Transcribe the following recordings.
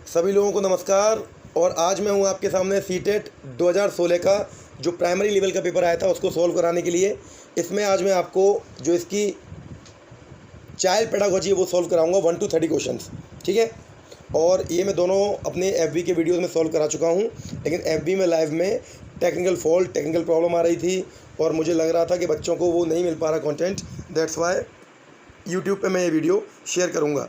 सभी लोगों को नमस्कार। और आज मैं हूं आपके सामने सीटेट 2016 का जो प्राइमरी लेवल का पेपर आया था उसको सॉल्व कराने के लिए। इसमें आज मैं आपको जो इसकी चाइल्ड पेडागोजी है वो सॉल्व कराऊंगा 1 to 30 क्वेश्चंस, ठीक है। और ये मैं दोनों अपने एफबी के वीडियोस में सॉल्व करा चुका हूं, लेकिन एफबी में लाइव में टेक्निकल प्रॉब्लम आ रही थी और मुझे लग रहा था कि बच्चों को वो नहीं मिल पा रहा कंटेंट। दैट्स वाई यूट्यूब पे मैं ये वीडियो शेयर करूँगा।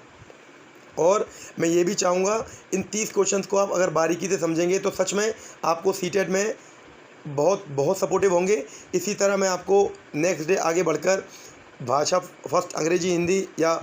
और मैं ये भी चाहूँगा इन 30 क्वेश्चंस को आप अगर बारीकी से समझेंगे तो सच में आपको सीटेट में बहुत सपोर्टिव होंगे। इसी तरह मैं आपको नेक्स्ट डे आगे बढ़कर भाषा फर्स्ट अंग्रेजी हिंदी या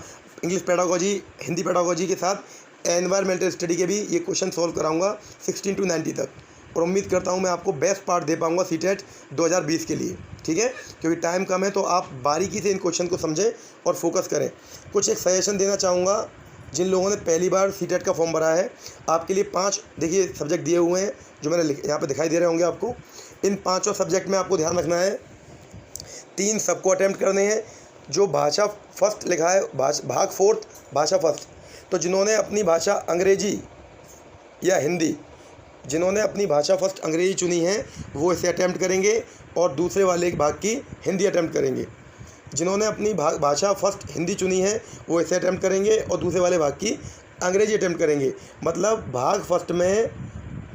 इंग्लिश पेडागोजी हिंदी पेडागोजी के साथ एनवायरमेंटल स्टडी के भी ये क्वेश्चन सॉल्व कराऊंगा 16 to 90 तक। और उम्मीद करता हूँ मैं आपको बेस्ट पार्ट दे पाऊँगा सीटेट 2020 के लिए, ठीक है। क्योंकि टाइम कम है तो आप बारीकी से इन क्वेश्चन को समझें और फोकस करें। कुछ एक सजेशन देना चाहूँगा जिन लोगों ने पहली बार सीटेट का फॉर्म भरा है। आपके लिए 5 देखिए सब्जेक्ट दिए हुए हैं जो मैंने यहाँ पे दिखाई दे रहे होंगे आपको। इन 5 सब्जेक्ट में आपको ध्यान रखना है 3 सबको अटैम्प्ट करने हैं। जो भाषा फर्स्ट लिखा है भाग 4 भाषा फर्स्ट, तो जिन्होंने अपनी भाषा अंग्रेजी या हिंदी जिन्होंने अपनी भाषा फर्स्ट अंग्रेजी चुनी है वो इसे अटैम्प्ट करेंगे और दूसरे वाले भाग की हिंदी अटैम्प्ट करेंगे। जिन्होंने अपनी भाषा फर्स्ट हिंदी चुनी है वो इसे अटैम्प्ट करेंगे और दूसरे वाले भाग की अंग्रेजी अटैम्प्ट करेंगे। मतलब भाग फर्स्ट में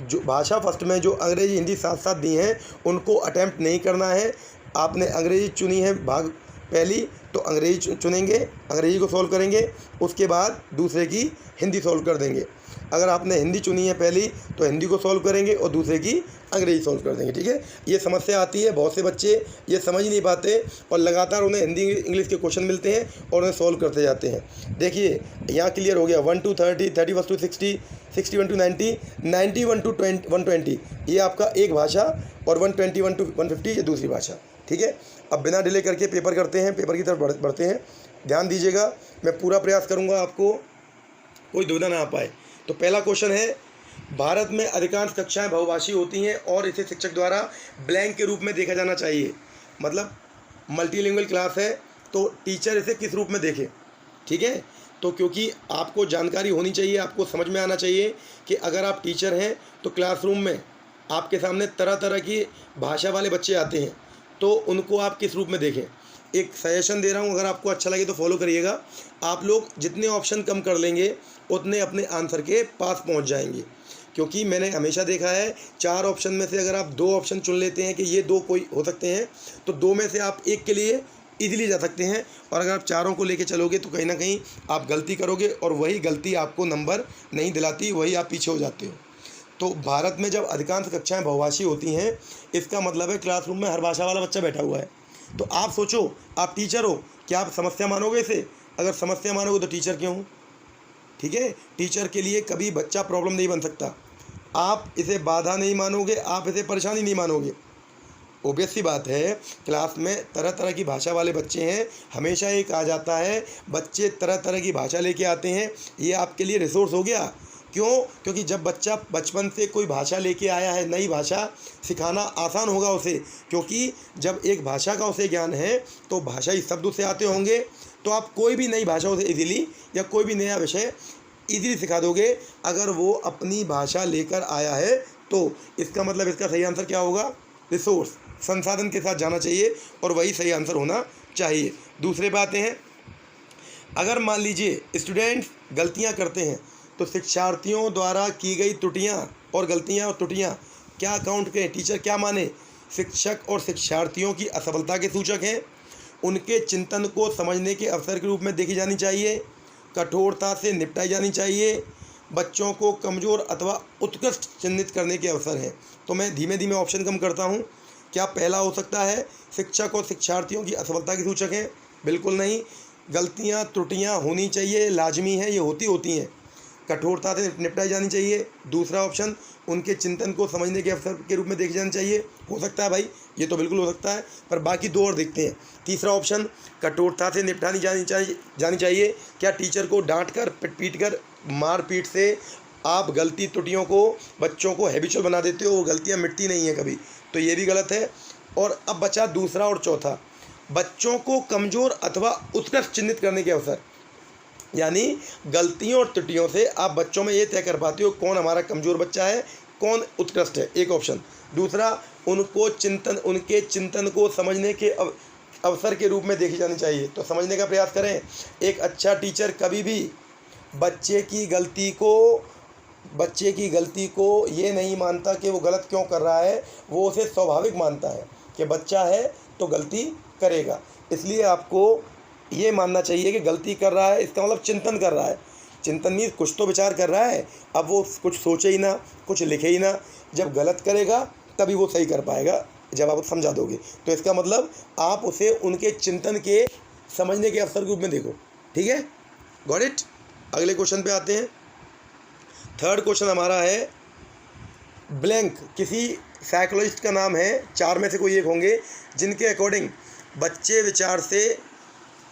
जो भाषा फर्स्ट में जो अंग्रेजी हिंदी साथ साथ दी हैं उनको अटैम्प्ट नहीं करना है। आपने अंग्रेजी चुनी है भाग पहली तो अंग्रेजी चुनेंगे, अंग्रेजी को सॉल्व करेंगे, उसके बाद दूसरे की हिंदी सॉल्व कर देंगे। अगर आपने हिंदी चुनी है पहली तो हिंदी को सॉल्व करेंगे और दूसरे की अंग्रेजी सॉल्व कर देंगे, ठीक है। ये समस्या आती है, बहुत से बच्चे ये समझ नहीं पाते और लगातार उन्हें हिंदी इंग्लिश के क्वेश्चन मिलते हैं और उन्हें सॉल्व करते जाते हैं। देखिए यहाँ क्लियर हो गया 1 to 30, 31 to 60, 61 to 90, 91 to 120 ये आपका एक भाषा और 121 to 150 ये दूसरी भाषा, ठीक है। अब बिना डिले करके पेपर करते हैं, पेपर की तरफ बढ़ते हैं। ध्यान दीजिएगा, मैं पूरा प्रयास करूँगा आपको कोई दुविधा ना आ पाए। तो पहला क्वेश्चन है, भारत में अधिकांश कक्षाएं बहुभाषी होती हैं और इसे शिक्षक द्वारा ब्लैंक के रूप में देखा जाना चाहिए। मतलब मल्टीलिंगुअल क्लास है तो टीचर इसे किस रूप में देखे, ठीक है। तो क्योंकि आपको जानकारी होनी चाहिए, आपको समझ में आना चाहिए कि अगर आप टीचर हैं तो क्लासरूम में आपके सामने तरह तरह की भाषा वाले बच्चे आते हैं तो उनको आप किस रूप में देखें। एक सजेशन दे रहा हूँ, अगर आपको अच्छा लगे तो फॉलो करिएगा। आप लोग जितने ऑप्शन कम कर लेंगे उतने अपने आंसर के पास पहुँच जाएंगे। क्योंकि मैंने हमेशा देखा है 4 ऑप्शन में से अगर आप 2 ऑप्शन चुन लेते हैं कि ये 2 कोई हो सकते हैं तो 2 में से आप एक के लिए ईजिली जा सकते हैं। और अगर आप चारों को लेके चलोगे तो कहीं ना कहीं आप गलती करोगे और वही गलती आपको नंबर नहीं दिलाती, वही आप पीछे हो जाते हो। तो भारत में जब अधिकांश कक्षाएं बहुभाषी होती हैं इसका मतलब है क्लासरूम में हर भाषा वाला बच्चा बैठा हुआ है। तो आप सोचो, आप टीचर हो, क्या आप समस्या मानोगे इसे? अगर समस्या मानोगे तो टीचर क्यों हूँ, ठीक है। टीचर के लिए कभी बच्चा प्रॉब्लम नहीं बन सकता। आप इसे बाधा नहीं मानोगे, आप इसे परेशानी नहीं मानोगे। ओबियस सी बात है, क्लास में तरह तरह की भाषा वाले बच्चे हैं। हमेशा ये कहा जाता है बच्चे तरह तरह की भाषा लेके आते हैं, ये आपके लिए रिसोर्स हो गया। क्यों? क्योंकि जब बच्चा बचपन से कोई भाषा लेके आया है, नई भाषा सिखाना आसान होगा उसे। क्योंकि जब एक भाषा का उसे ज्ञान है तो भाषाई शब्द उसे आते होंगे, तो आप कोई भी नई भाषा उसे इजीली या कोई भी नया विषय इजीली सिखा दोगे। अगर वो अपनी भाषा लेकर आया है तो इसका मतलब इसका सही आंसर क्या होगा? रिसोर्स, संसाधन के साथ जाना चाहिए और वही सही आंसर होना चाहिए। दूसरे बातें हैं, अगर मान लीजिए स्टूडेंट्स गलतियां करते हैं तो शिक्षार्थियों द्वारा की गई त्रुटियां और गलतियां और त्रुटियां क्या काउंट करें, टीचर क्या माने? शिक्षक और शिक्षार्थियों की असफलता के सूचक हैं। उनके चिंतन को समझने के अवसर के रूप में देखी जानी चाहिए, कठोरता से निपटाई जानी चाहिए, बच्चों को कमज़ोर अथवा उत्कृष्ट चिन्हित करने के अवसर हैं। तो मैं धीमे धीमे ऑप्शन कम करता हूँ। क्या पहला हो सकता है शिक्षक और शिक्षार्थियों की असफलता के सूचक हैं? बिल्कुल नहीं। गलतियाँ त्रुटियाँ होनी चाहिए, लाजमी है, ये होती हैं, कठोरता से निपटाई जानी चाहिए। दूसरा ऑप्शन उनके चिंतन को समझने के अवसर के रूप में देखे जाना चाहिए। हो सकता है भाई, ये तो बिल्कुल हो सकता है, पर बाकी 2 और देखते हैं। तीसरा ऑप्शन कठोरता से निपटानी जानी चाहिए। क्या टीचर को डांट कर पीट कर मार पीट से आप गलती त्रुटियों को बच्चों को हैबिचुअल बना देते हो? वो गलतियाँ मिटती नहीं हैं कभी, तो ये भी गलत है। और अब बचा दूसरा और चौथा, बच्चों को कमज़ोर अथवा उत्कृष्ट चिन्हित करने के अवसर। यानी गलतियों और त्रुटियों से आप बच्चों में ये तय कर पाते हो कौन हमारा कमज़ोर बच्चा है, कौन उत्कृष्ट है, एक ऑप्शन। दूसरा, उनके चिंतन को समझने के अवसर के रूप में देखी जानी चाहिए, तो समझने का प्रयास करें। एक अच्छा टीचर कभी भी बच्चे की गलती को ये नहीं मानता कि वो गलत क्यों कर रहा है, वो उसे स्वाभाविक मानता है कि बच्चा है तो गलती करेगा। इसलिए आपको ये मानना चाहिए कि गलती कर रहा है इसका मतलब चिंतन कर रहा है। चिंतन मीन्स कुछ तो विचार कर रहा है, अब वो कुछ सोचे ही ना, कुछ लिखे ही ना। जब गलत करेगा तभी वो सही कर पाएगा, जब आप समझा दोगे। तो इसका मतलब आप उसे उनके चिंतन के समझने के अवसर के रूप में देखो। ठीक है, गॉट इट। अगले क्वेश्चन पे आते हैं। थर्ड क्वेश्चन हमारा है ब्लैंक किसी साइकोलॉजिस्ट का नाम है, 4 में से कोई एक होंगे, जिनके अकॉर्डिंग बच्चे विचार से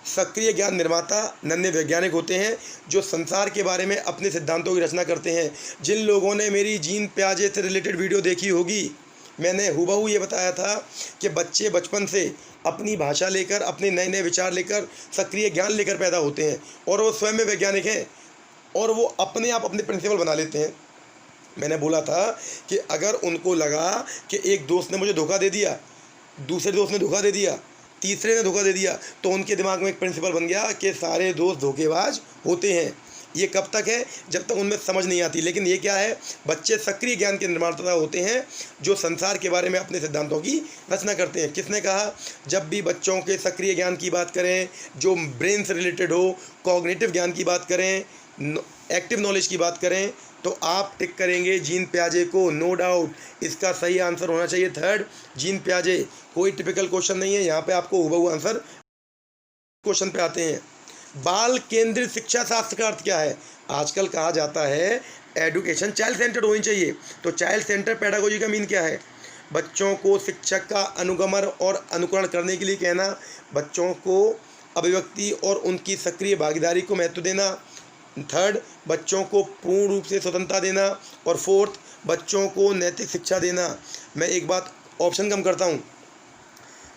सक्रिय ज्ञान निर्माता नन्हे वैज्ञानिक होते हैं जो संसार के बारे में अपने सिद्धांतों की रचना करते हैं। जिन लोगों ने मेरी जीन प्याजे से रिलेटेड वीडियो देखी होगी, मैंने हुबहू ये बताया था कि बच्चे बचपन से अपनी भाषा लेकर, अपने नए नए विचार लेकर, सक्रिय ज्ञान लेकर पैदा होते हैं और वो स्वयं में वैज्ञानिक हैं और वो अपने आप अपने प्रिंसिपल बना लेते हैं। मैंने बोला था कि अगर उनको लगा कि एक दोस्त ने मुझे धोखा दे दिया, दूसरे दोस्त ने धोखा दे दिया, तीसरे ने धोखा दे दिया, तो उनके दिमाग में एक प्रिंसिपल बन गया कि सारे दोस्त धोखेबाज होते हैं। ये कब तक है? जब तक उनमें समझ नहीं आती। लेकिन ये क्या है? बच्चे सक्रिय ज्ञान के निर्माता होते हैं जो संसार के बारे में अपने सिद्धांतों की रचना करते हैं। किसने कहा? जब भी बच्चों के सक्रिय ज्ञान की बात करें, जो ब्रेन से रिलेटेड हो, कॉग्निटिव ज्ञान की बात करें, एक्टिव नॉलेज की बात करें, तो आप टिक करेंगे जीन प्याजे को, नो डाउट। इसका सही आंसर होना चाहिए थर्ड, जीन प्याजे। कोई टिपिकल क्वेश्चन नहीं है यहाँ पे, आपको हुबहू आंसर। क्वेश्चन पे आते हैं। बाल केंद्रित शिक्षा शास्त्र का अर्थ क्या है? आजकल कहा जाता है एडुकेशन चाइल्ड सेंटर्ड होनी चाहिए, तो चाइल्ड सेंटर पेडागोजी का मीन क्या है? बच्चों को शिक्षक का अनुगमन और अनुकरण करने के लिए कहना, बच्चों को अभिव्यक्ति और उनकी सक्रिय भागीदारी को महत्व देना। थर्ड, बच्चों को पूर्ण रूप से स्वतंत्रता देना। और फोर्थ, बच्चों को नैतिक शिक्षा देना। मैं एक बात ऑप्शन कम करता हूँ,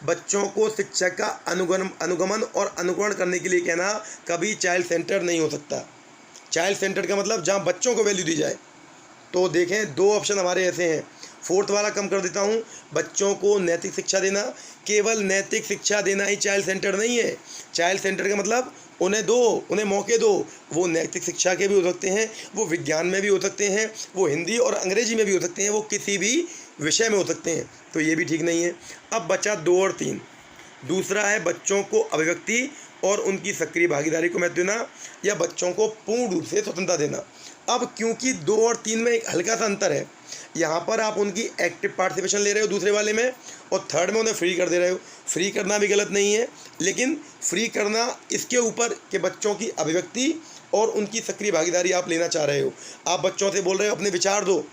बच्चों को शिक्षक का अनुगमन और अनुकरण करने के लिए कहना कभी चाइल्ड सेंटर नहीं हो सकता। चाइल्ड सेंटर का मतलब जहाँ बच्चों को वैल्यू दी जाए। तो देखें, 2 ऑप्शन हमारे ऐसे हैं। फोर्थ वाला कम कर देता हूँ, बच्चों को नैतिक शिक्षा देना। केवल नैतिक शिक्षा देना ही चाइल्ड सेंटर नहीं है। चाइल्ड सेंटर का मतलब उन्हें मौके दो। वो नैतिक शिक्षा के भी हो सकते हैं, वो विज्ञान में भी हो सकते हैं, वो हिंदी और अंग्रेजी में भी हो सकते हैं, वो किसी भी विषय में हो सकते हैं। तो ये भी ठीक नहीं है। अब बचा 2 और 3। दूसरा है बच्चों को अभिव्यक्ति और उनकी सक्रिय भागीदारी को महत्व देना, या बच्चों को पूर्ण रूप से स्वतंत्रता देना। अब क्योंकि 2 और 3 में एक हल्का सा अंतर है, यहाँ पर आप उनकी एक्टिव पार्टिसिपेशन ले रहे हो दूसरे वाले में, और थर्ड में उन्हें फ्री कर दे रहे हो। फ्री करना भी गलत नहीं है, लेकिन फ्री करना इसके ऊपर कि बच्चों की अभिव्यक्ति और उनकी सक्रिय भागीदारी आप लेना चाह रहे हो। आप बच्चों से बोल रहे हो अपने विचार दो,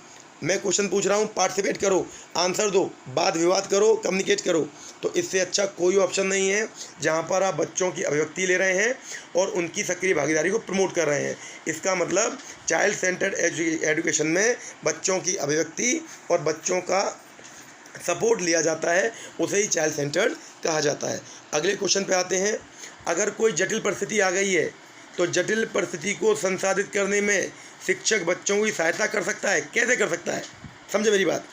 मैं क्वेश्चन पूछ रहा हूँ, पार्टिसिपेट करो, आंसर दो, वाद विवाद करो, कम्युनिकेट करो। तो इससे अच्छा कोई ऑप्शन नहीं है जहाँ पर आप बच्चों की अभिव्यक्ति ले रहे हैं और उनकी सक्रिय भागीदारी को प्रमोट कर रहे हैं। इसका मतलब चाइल्ड सेंटर्ड एजुकेशन में बच्चों की अभिव्यक्ति और बच्चों का सपोर्ट लिया जाता है, उसे ही चाइल्ड सेंटर्ड कहा जाता है। अगले क्वेश्चन पे आते हैं। अगर कोई जटिल परिस्थिति आ गई है तो जटिल परिस्थिति को संसाधित करने में शिक्षक बच्चों की सहायता कर सकता है। कैसे कर सकता है? समझे मेरी बात।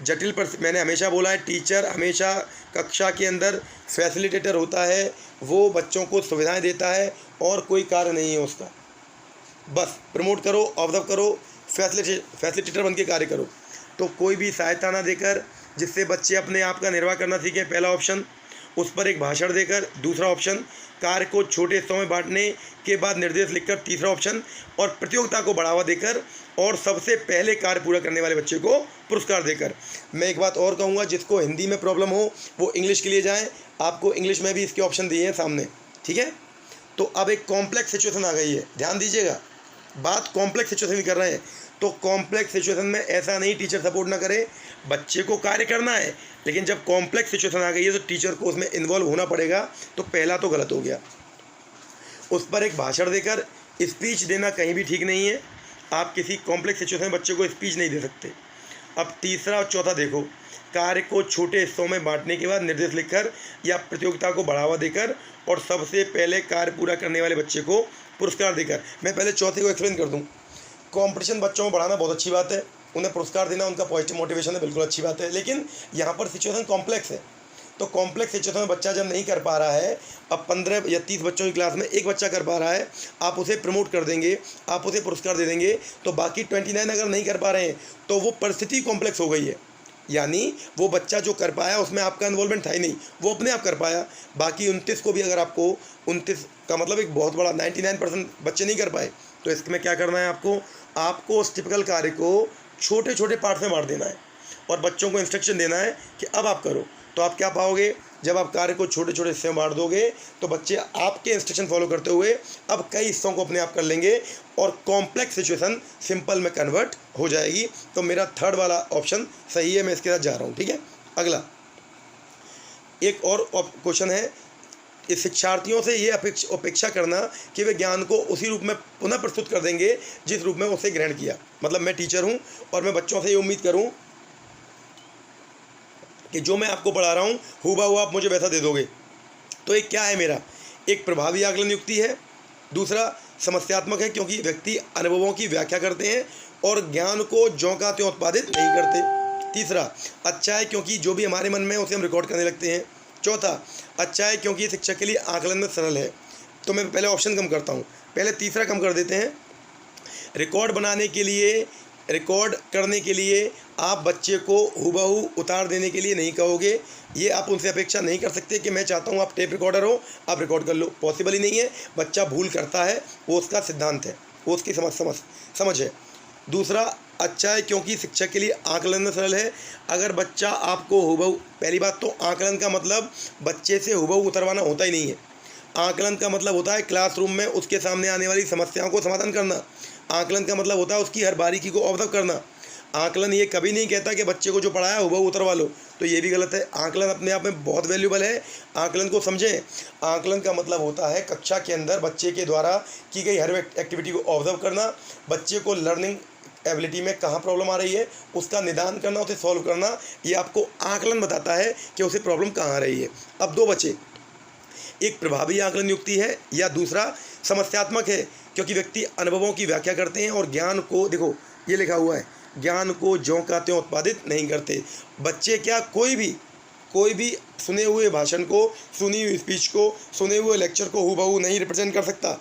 जटिल परिस्थिति, मैंने हमेशा बोला है, टीचर हमेशा कक्षा के अंदर फैसिलिटेटर होता है, वो बच्चों को सुविधाएं देता है और कोई कार्य नहीं है उसका। बस प्रमोट करो, ऑब्जर्व करो, फैसिलिटेटर बन के कार्य करो। तो कोई भी सहायता ना देकर जिससे बच्चे अपने आप का निर्वाह करना सीखें, पहला ऑप्शन। उस पर एक भाषण देकर, दूसरा ऑप्शन। कार्य को छोटे हिस्सों में बांटने के बाद निर्देश लिखकर, तीसरा ऑप्शन। और प्रतियोगिता को बढ़ावा देकर, और सबसे पहले कार्य पूरा करने वाले बच्चे को पुरस्कार देकर। मैं एक बात और कहूँगा, जिसको हिंदी में प्रॉब्लम हो वो इंग्लिश के लिए जाएँ, आपको इंग्लिश में भी इसके ऑप्शन दिए हैं सामने, ठीक है। तो अब एक कॉम्प्लेक्स सिचुएशन आ गई है, ध्यान दीजिएगा, बात कॉम्प्लेक्स सिचुएशन की कर रहे हैं। तो कॉम्प्लेक्स सिचुएशन में ऐसा नहीं टीचर सपोर्ट ना करे, बच्चे को कार्य करना है, लेकिन जब कॉम्प्लेक्स सिचुएशन आ गई है तो टीचर को उसमें इन्वॉल्व होना पड़ेगा। तो पहला तो गलत हो गया। उस पर एक भाषण देकर स्पीच देना कहीं भी ठीक नहीं है। आप किसी कॉम्प्लेक्स सिचुएशन में बच्चे को स्पीच नहीं दे सकते। अब तीसरा और चौथा देखो, कार्य को छोटे हिस्सों में बांटने के बाद निर्देश लिखकर या प्रतियोगिता को बढ़ावा देकर और सबसे पहले कार्य पूरा करने वाले बच्चे को पुरस्कार देकर। मैं पहले चौथे को एक्सप्लेन कर दूं। कंपटीशन बच्चों को बढ़ाना बहुत अच्छी बात है, उन्हें पुरस्कार देना उनका पॉजिटिव मोटिवेशन है, बिल्कुल अच्छी बात है। लेकिन यहाँ पर सिचुएशन कॉम्प्लेक्स है, तो कॉम्प्लेक्स सिचुएशन में बच्चा जब नहीं कर पा रहा है, अब 15 या 30 बच्चों की क्लास में एक बच्चा कर पा रहा है, आप उसे प्रमोट कर देंगे, आप उसे पुरस्कार दे देंगे, तो बाकी 29 अगर नहीं कर पा रहे हैं तो वो परिस्थिति कॉम्प्लेक्स हो गई है। यानी वो बच्चा जो कर पाया उसमें आपका इन्वॉल्वमेंट था ही नहीं, वो अपने आप कर पाया। बाकी 29 को भी अगर आपको 29 का मतलब एक बहुत बड़ा 99% बच्चे नहीं कर पाए, तो इसमें क्या करना है आपको उस टिपिकल कार्य को छोटे छोटे पार्ट में बांट देना है और बच्चों को इंस्ट्रक्शन देना है कि अब आप करो। तो आप क्या पाओगे, जब आप कार्य को छोटे छोटे हिस्से में बांट दोगे तो बच्चे आपके इंस्ट्रक्शन फॉलो करते हुए अब कई हिस्सों को अपने आप कर लेंगे और कॉम्प्लेक्स सिचुएशन सिंपल में कन्वर्ट हो जाएगी। तो मेरा थर्ड वाला ऑप्शन सही है, मैं इसके साथ जा रहा हूँ। ठीक है, अगला एक और क्वेश्चन है, इस शिक्षार्थियों से ये अपेक्षा करना कि वे ज्ञान को उसी रूप में पुनः प्रस्तुत कर देंगे जिस रूप में उसे ग्रहण किया। मतलब मैं टीचर हूँ और मैं बच्चों से ये उम्मीद करूँ कि जो मैं आपको पढ़ा रहा हूँ हूबहू आप मुझे वैसा दे दोगे। तो एक क्या है मेरा, एक प्रभावी आकलन युक्ति है, दूसरा समस्यात्मक है क्योंकि व्यक्ति अनुभवों की व्याख्या करते हैं और ज्ञान को ज्यों का त्यों उत्पादित नहीं करते, तीसरा अच्छा है क्योंकि जो भी हमारे मन में है उसे हम रिकॉर्ड करने लगते हैं, चौथा अच्छा है क्योंकि शिक्षक के लिए आकलन में सरल है। तो मैं पहले ऑप्शन कम करता हूँ, पहले तीसरा कम कर देते हैं। रिकॉर्ड करने के लिए आप बच्चे को हूबहू उतार देने के लिए नहीं कहोगे, ये आप उनसे अपेक्षा नहीं कर सकते कि मैं चाहता हूँ आप टेप रिकॉर्डर हो आप रिकॉर्ड कर लो, पॉसिबल ही नहीं है। बच्चा भूल करता है, वो उसका सिद्धांत है, वो उसकी समझ है। दूसरा अच्छा है क्योंकि शिक्षक के लिए आकलन में सरल है। अगर बच्चा आपको हूबहू, पहली बात तो आकलन का मतलब बच्चे से हूबहू उतरवाना होता ही नहीं है। आकलन का मतलब होता है क्लासरूम में उसके सामने आने वाली समस्याओं को समाधान करना। आकलन का मतलब होता है उसकी हर बारीकी को ऑब्जर्व करना। आकलन ये कभी नहीं कहता कि बच्चे को जो पढ़ाया हूबहू उतरवा लो, तो ये भी गलत है। आकलन अपने आप में बहुत वैल्यूबल है, आकलन को समझें। आकलन का मतलब होता है कक्षा के अंदर बच्चे के द्वारा की गई हर एक्टिविटी को ऑब्जर्व करना, बच्चे को लर्निंग एबिलिटी में कहाँ प्रॉब्लम आ रही है उसका निदान करना, उसे सॉल्व करना। ये आपको आकलन बताता है कि उसे प्रॉब्लम कहाँ आ रही है। अब दो बचे, एक प्रभावी आकलन युक्ति है या दूसरा समस्यात्मक है क्योंकि व्यक्ति अनुभवों की व्याख्या करते हैं और ज्ञान को, देखो ये लिखा हुआ है, ज्ञान को ज्यों का त्यों उत्पादित नहीं करते। बच्चे क्या कोई भी सुने हुए भाषण को, सुनी हुई स्पीच को, सुने हुए लेक्चर को हूबहू नहीं रिप्रेजेंट कर सकता,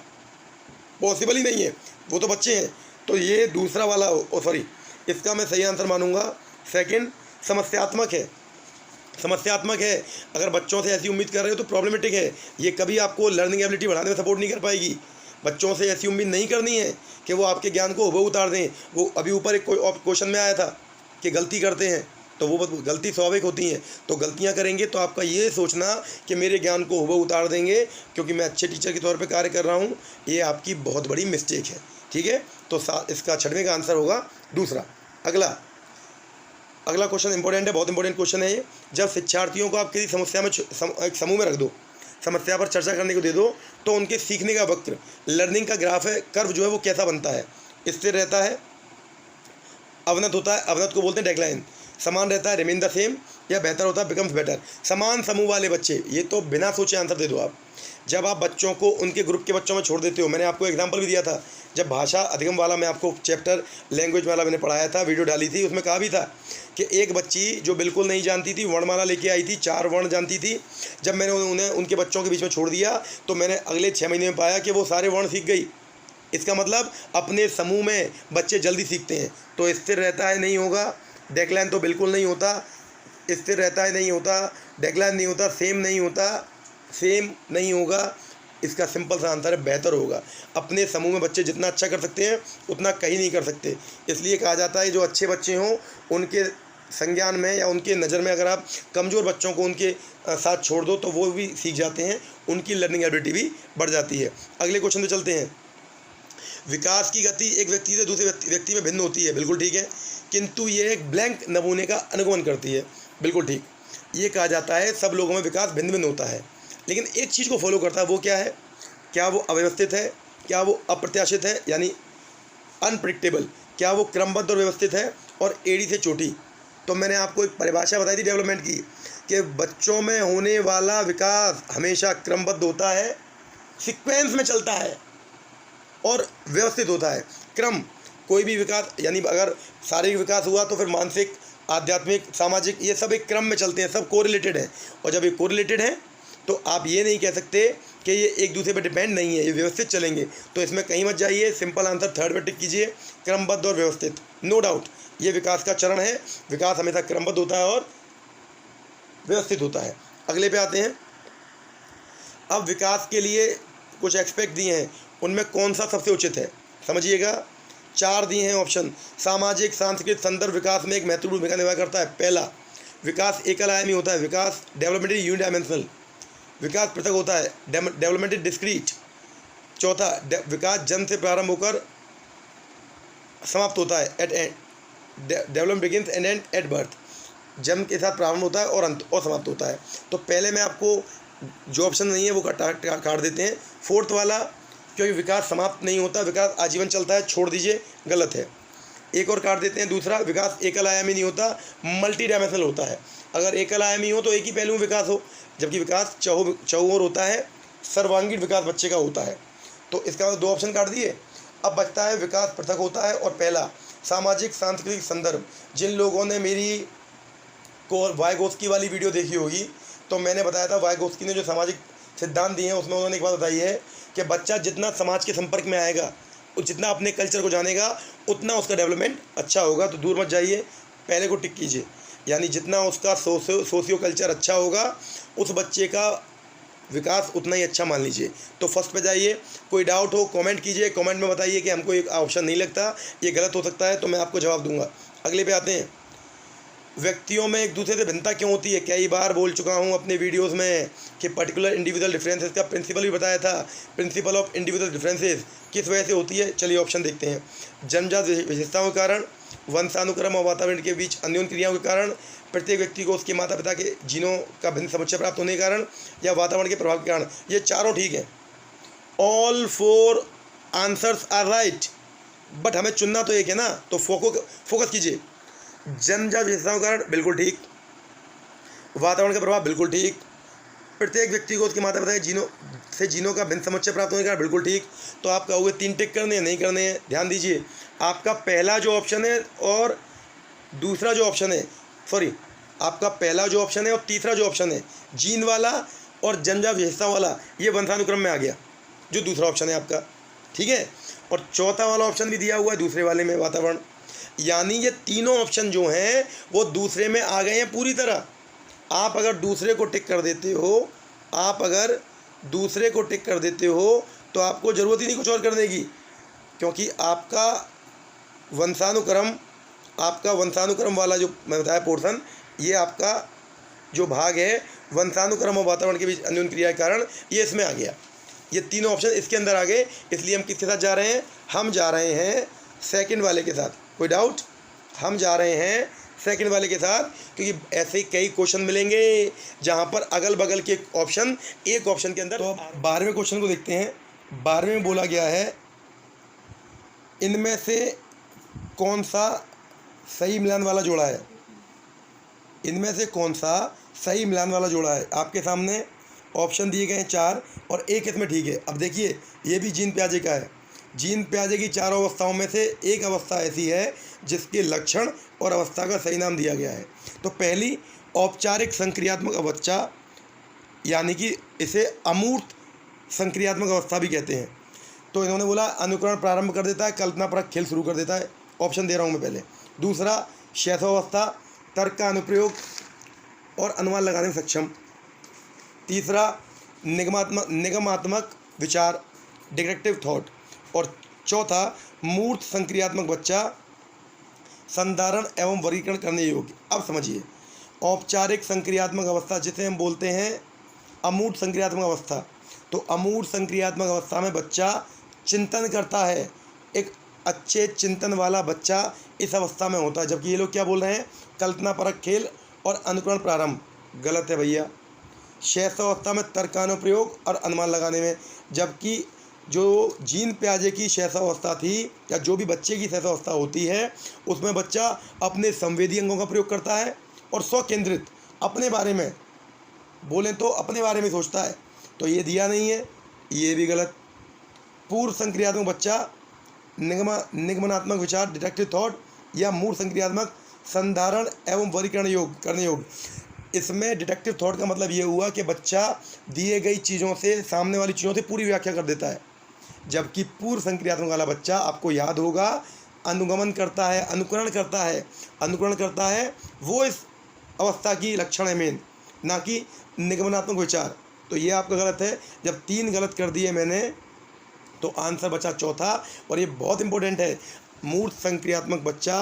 पॉसिबल ही नहीं है, वो तो बच्चे हैं। तो ये दूसरा वाला इसका मैं सही आंसर मानूंगा सेकंड, समस्यात्मक है। अगर बच्चों से ऐसी उम्मीद कर रहे हो तो प्रॉब्लमेटिक है, ये कभी आपको लर्निंग एबिलिटी बढ़ाने में सपोर्ट नहीं कर पाएगी। बच्चों से ऐसी उम्मीद नहीं करनी है कि वो आपके ज्ञान को हूबहू उतार दें। वो अभी ऊपर एक क्वेश्चन में आया था कि गलती करते हैं, तो वो गलती स्वाभाविक होती हैं, तो गलतियां करेंगे तो आपका ये सोचना कि मेरे ज्ञान को हूबहू उतार देंगे क्योंकि मैं अच्छे टीचर के तौर पे कार्य कर रहा हूँ, ये आपकी बहुत बड़ी मिस्टेक है। ठीक है, तो इसका 6वें का आंसर होगा दूसरा। अगला क्वेश्चन इंपॉर्टेंट है, बहुत इंपॉर्टेंट क्वेश्चन है ये। जब शिक्षार्थियों को आप किसी समस्या में एक समूह में रख दो, समस्या पर चर्चा करने को दे दो, तो उनके सीखने का वक्र, लर्निंग का ग्राफ है, कर्व जो है वो कैसा बनता है, स्थिर रहता है, अवनत होता है, अवनत को बोलते हैं डेक्लाइन, समान रहता है, रिमेन द सेम, या बेहतर होता है, बिकम्स बेटर। समान समूह वाले बच्चे, ये तो बिना सोचे आंसर दे दो आप। जब आप बच्चों को उनके ग्रुप के बच्चों में छोड़ देते हो, मैंने आपको एग्जांपल भी दिया था, जब भाषा अधिगम वाला मैं आपको चैप्टर लैंग्वेज वाला मैंने पढ़ाया था, वीडियो डाली थी, उसमें कहा भी था कि एक बच्ची जो बिल्कुल नहीं जानती थी, वर्णमाला लेके आई थी, 4 वर्ण जानती थी। जब मैंने उन्हें उनके बच्चों के बीच में छोड़ दिया तो मैंने अगले 6 महीने में पाया कि वो सारे वर्ण सीख गई। इसका मतलब अपने समूह में बच्चे जल्दी सीखते हैं। तो स्थिर रहता है, नहीं होगा, डेक्लाइन तो बिल्कुल नहीं होता, स्थिर रहता है नहीं होता, डेक्लाइन नहीं होता, सेम नहीं होगा। इसका सिंपल सा आंसर है बेहतर होगा। अपने समूह में बच्चे जितना अच्छा कर सकते हैं उतना कहीं नहीं कर सकते, इसलिए कहा जाता है जो अच्छे बच्चे हों उनके संज्ञान में या उनके नज़र में अगर आप कमज़ोर बच्चों को उनके साथ छोड़ दो तो वो भी सीख जाते हैं, उनकी लर्निंग एबिलिटी भी बढ़ जाती है। अगले क्वेश्चन पे चलते हैं। विकास की गति एक व्यक्ति से दूसरे व्यक्ति में भिन्न होती है, बिल्कुल ठीक है, किंतु ये एक ब्लैंक नमूने का अनुगमन करती है, बिल्कुल ठीक। ये कहा जाता है सब लोगों में विकास भिन्न भिन्न होता है, लेकिन एक चीज़ को फॉलो करता है, वो क्या है, क्या वो अव्यवस्थित है, क्या वो अप्रत्याशित है यानी अनप्रिडिक्टेबल, क्या वो क्रमबद्ध और व्यवस्थित है, और एड़ी से चोटी। तो मैंने आपको एक परिभाषा बताई थी डेवलपमेंट की कि बच्चों में होने वाला विकास हमेशा क्रमबद्ध होता है, सीक्वेंस में चलता है। और व्यवस्थित होता है। क्रम, कोई भी विकास यानी अगर शारीरिक विकास हुआ तो फिर मानसिक, आध्यात्मिक, सामाजिक, ये सब एक क्रम में चलते हैं, सब कोरिलेटेड है। और जब ये कोरिलेटेड है तो आप ये नहीं कह सकते कि ये एक दूसरे पर डिपेंड नहीं है, ये व्यवस्थित चलेंगे। तो इसमें कहीं मत जाइए, सिंपल आंसर थर्ड पर टिक कीजिए, क्रमबद्ध और व्यवस्थित। नो डाउट ये विकास का चरण है, विकास हमेशा क्रमबद्ध होता है और व्यवस्थित होता है। अगले पे आते हैं। अब विकास के लिए कुछ एस्पेक्ट दिए हैं, उनमें कौन सा सबसे उचित है समझिएगा। 4 दिए हैं ऑप्शन। सामाजिक सांस्कृतिक संदर्भ विकास में एक महत्वपूर्ण भूमिका निभा करता है। पहला, विकास एकल आयामी होता है, विकास डेवलपमेंट यूनिडायमेंशनल। विकास पृथक होता है, डेवलपमेंट डिस्क्रीट। चौथा, विकास जन्म से प्रारंभ होकर समाप्त होता है, at end. Development begins and end at birth. जन्म के साथ प्रारंभ होता है और अंत और समाप्त होता है। तो पहले मैं आपको जो ऑप्शन नहीं है वो काट देते हैं। फोर्थ वाला, क्योंकि विकास समाप्त नहीं होता, विकास आजीवन चलता है, छोड़ दीजिए, गलत है। एक और काट देते हैं। दूसरा, विकास एकल आयामी नहीं होता, मल्टी डायमेंशनल होता है। अगर एकल आयामी हो तो एक ही पहलू में विकास हो, जबकि विकास चहुओर होता है, सर्वांगीण विकास बच्चे का होता है। तो इसका मतलब 2 ऑप्शन काट दिए। अब बचता है विकास पृथक होता है और पहला, सामाजिक सांस्कृतिक संदर्भ। जिन लोगों ने मेरी वाइगोत्स्की वाली वीडियो देखी होगी तो मैंने बताया था वाइगोत्स्की ने जो सामाजिक सिद्धांत दिए हैं उसमें उन्होंने एक बात बताई है कि बच्चा जितना समाज के संपर्क में आएगा, जितना अपने कल्चर को जानेगा, उतना उसका डेवलपमेंट अच्छा होगा। तो दूर मत जाइए, पहले को टिक कीजिए, यानी जितना उसका सोशियो कल्चर अच्छा होगा उस बच्चे का विकास उतना ही अच्छा मान लीजिए। तो फर्स्ट पे जाइए। कोई डाउट हो कमेंट कीजिए, कमेंट में बताइए कि हमको एक ऑप्शन नहीं लगता, ये गलत हो सकता है, तो मैं आपको जवाब दूंगा। अगले पे आते हैं। व्यक्तियों में एक दूसरे से भिन्नता क्यों होती है। कई बार बोल चुका हूँ अपने वीडियोस में कि पर्टिकुलर इंडिविजुअल डिफरेंसेस का प्रिंसिपल भी बताया था। प्रिंसिपल ऑफ इंडिविजुअल डिफरेंसेस किस वजह से होती है, चलिए ऑप्शन देखते हैं। जन्मजात विशेषताओं के कारण, वंशानुक्रम और वातावरण के बीच अन्योन्य क्रियाओं के कारण, प्रत्येक व्यक्ति को उसके माता पिता के जीनों का भिन्न समुच्चय प्राप्त होने के कारण, या वातावरण के प्रभाव के कारण। ये चारों ठीक है, all 4 answers are right, but हमें चुनना तो एक है ना, तो फोकस कीजिए। जन्मजात विशेषताओं के कारण बिल्कुल ठीक, वातावरण का प्रभाव बिल्कुल ठीक, प्रत्येक व्यक्ति को उसके माता पिता के जीनों का भिन्न समुच्चय प्राप्त होने के कारण बिल्कुल ठीक। तो आप कहोगे 3 टिक करने हैं, नहीं करने हैं। ध्यान दीजिए, आपका पहला जो ऑप्शन है और दूसरा जो ऑप्शन है, सॉरी, आपका पहला जो ऑप्शन है और तीसरा जो ऑप्शन है, जीन वाला और जन्मजात विशेषता वाला, ये वंशानुक्रम में आ गया, जो दूसरा ऑप्शन है आपका, ठीक है। और चौथा वाला ऑप्शन भी दिया हुआ है दूसरे वाले में, वातावरण। यानी ये तीनों ऑप्शन जो हैं वो दूसरे में आ गए हैं पूरी तरह। आप अगर दूसरे को टिक कर देते हो, तो आपको ज़रूरत ही नहीं कुछ और करने की, क्योंकि आपका वंशानुक्रम वाला जो मैं बताया पोर्शन, ये आपका जो भाग है वंशानुक्रम और वातावरण के बीच अन्योन्य क्रिया के कारण, ये इसमें आ गया। ये तीनों ऑप्शन इसके अंदर आ गए। इसलिए हम किसके साथ जा रहे हैं, हम जा रहे हैं सेकंड वाले के साथ। कोई डाउट, हम जा रहे हैं सेकंड वाले के साथ, क्योंकि ऐसे कई क्वेश्चन मिलेंगे जहां पर अगल बगल के ऑप्शन एक ऑप्शन के अंदर। तो 12वें क्वेश्चन को देखते हैं। 12वें में बोला गया है, इनमें से कौन सा सही मिलान वाला जोड़ा है। इनमें से कौन सा सही मिलान वाला जोड़ा है। आपके सामने ऑप्शन दिए गए हैं 4 और एक इसमें ठीक है। अब देखिए, ये भी जीन पियाजे का है। जीन पियाजे की 4 अवस्थाओं में से एक अवस्था ऐसी है जिसके लक्षण और अवस्था का सही नाम दिया गया है। तो पहली, औपचारिक संक्रियात्मक अवस्था, यानी कि इसे अमूर्त संक्रियात्मक अवस्था भी कहते हैं। तो इन्होंने बोला अनुकरण प्रारंभ कर देता है, कल्पनापरक खेल शुरू कर देता है। ऑप्शन दे रहा हूँ मैं पहले। दूसरा, शैशवावस्था, तर्क का अनुप्रयोग और अनुमान लगाने में सक्षम। तीसरा, निगमात्मक विचार, डिडक्टिव थॉट। और चौथा, मूर्त संक्रियात्मक बच्चा, संधारण एवं वर्गीकरण करने योग्य। अब समझिए, औपचारिक संक्रियात्मक अवस्था जिसे हम बोलते हैं अमूर्त संक्रियात्मक अवस्था। तो अमूर्त संक्रियात्मक अवस्था में बच्चा चिंतन करता है, एक अच्छे चिंतन वाला बच्चा इस अवस्था में होता है। जबकि ये लोग क्या बोल रहे हैं, कल्पनापरक खेल और अनुकरण प्रारंभ। गलत है भैया। शैशवावस्था में तर्क का अनुप्रयोग और अनुमान लगाने में। जबकि जो जीन पियाजे की शैशवावस्था थी, या जो भी बच्चे की शैशवावस्था होती है, उसमें बच्चा अपने संवेदी अंगों का प्रयोग करता है और स्वकेंद्रित, अपने बारे में बोलें तो अपने बारे में सोचता है। तो ये दिया नहीं है, ये भी गलत। पूर्व संक्रियात्मक बच्चा निगमनात्मक विचार डिडक्टिव थॉट, या मूर्त संक्रियात्मक संधारण एवं वर्गीकरण करने योग। इसमें डिडक्टिव थॉट का मतलब ये हुआ कि बच्चा दिए गई चीज़ों से, सामने वाली चीज़ों से पूरी व्याख्या कर देता है, जबकि पूर्व संक्रियात्मक वाला बच्चा, आपको याद होगा, अनुगमन करता है, अनुकरण करता है। वो इस अवस्था की लक्षण है मेन, ना कि निगमनात्मक विचार। तो ये आपका गलत है। जब 3 गलत कर दिए मैंने तो आंसर बचा चौथा, और ये बहुत इंपॉर्टेंट है। मूर्त संक्रियात्मक बच्चा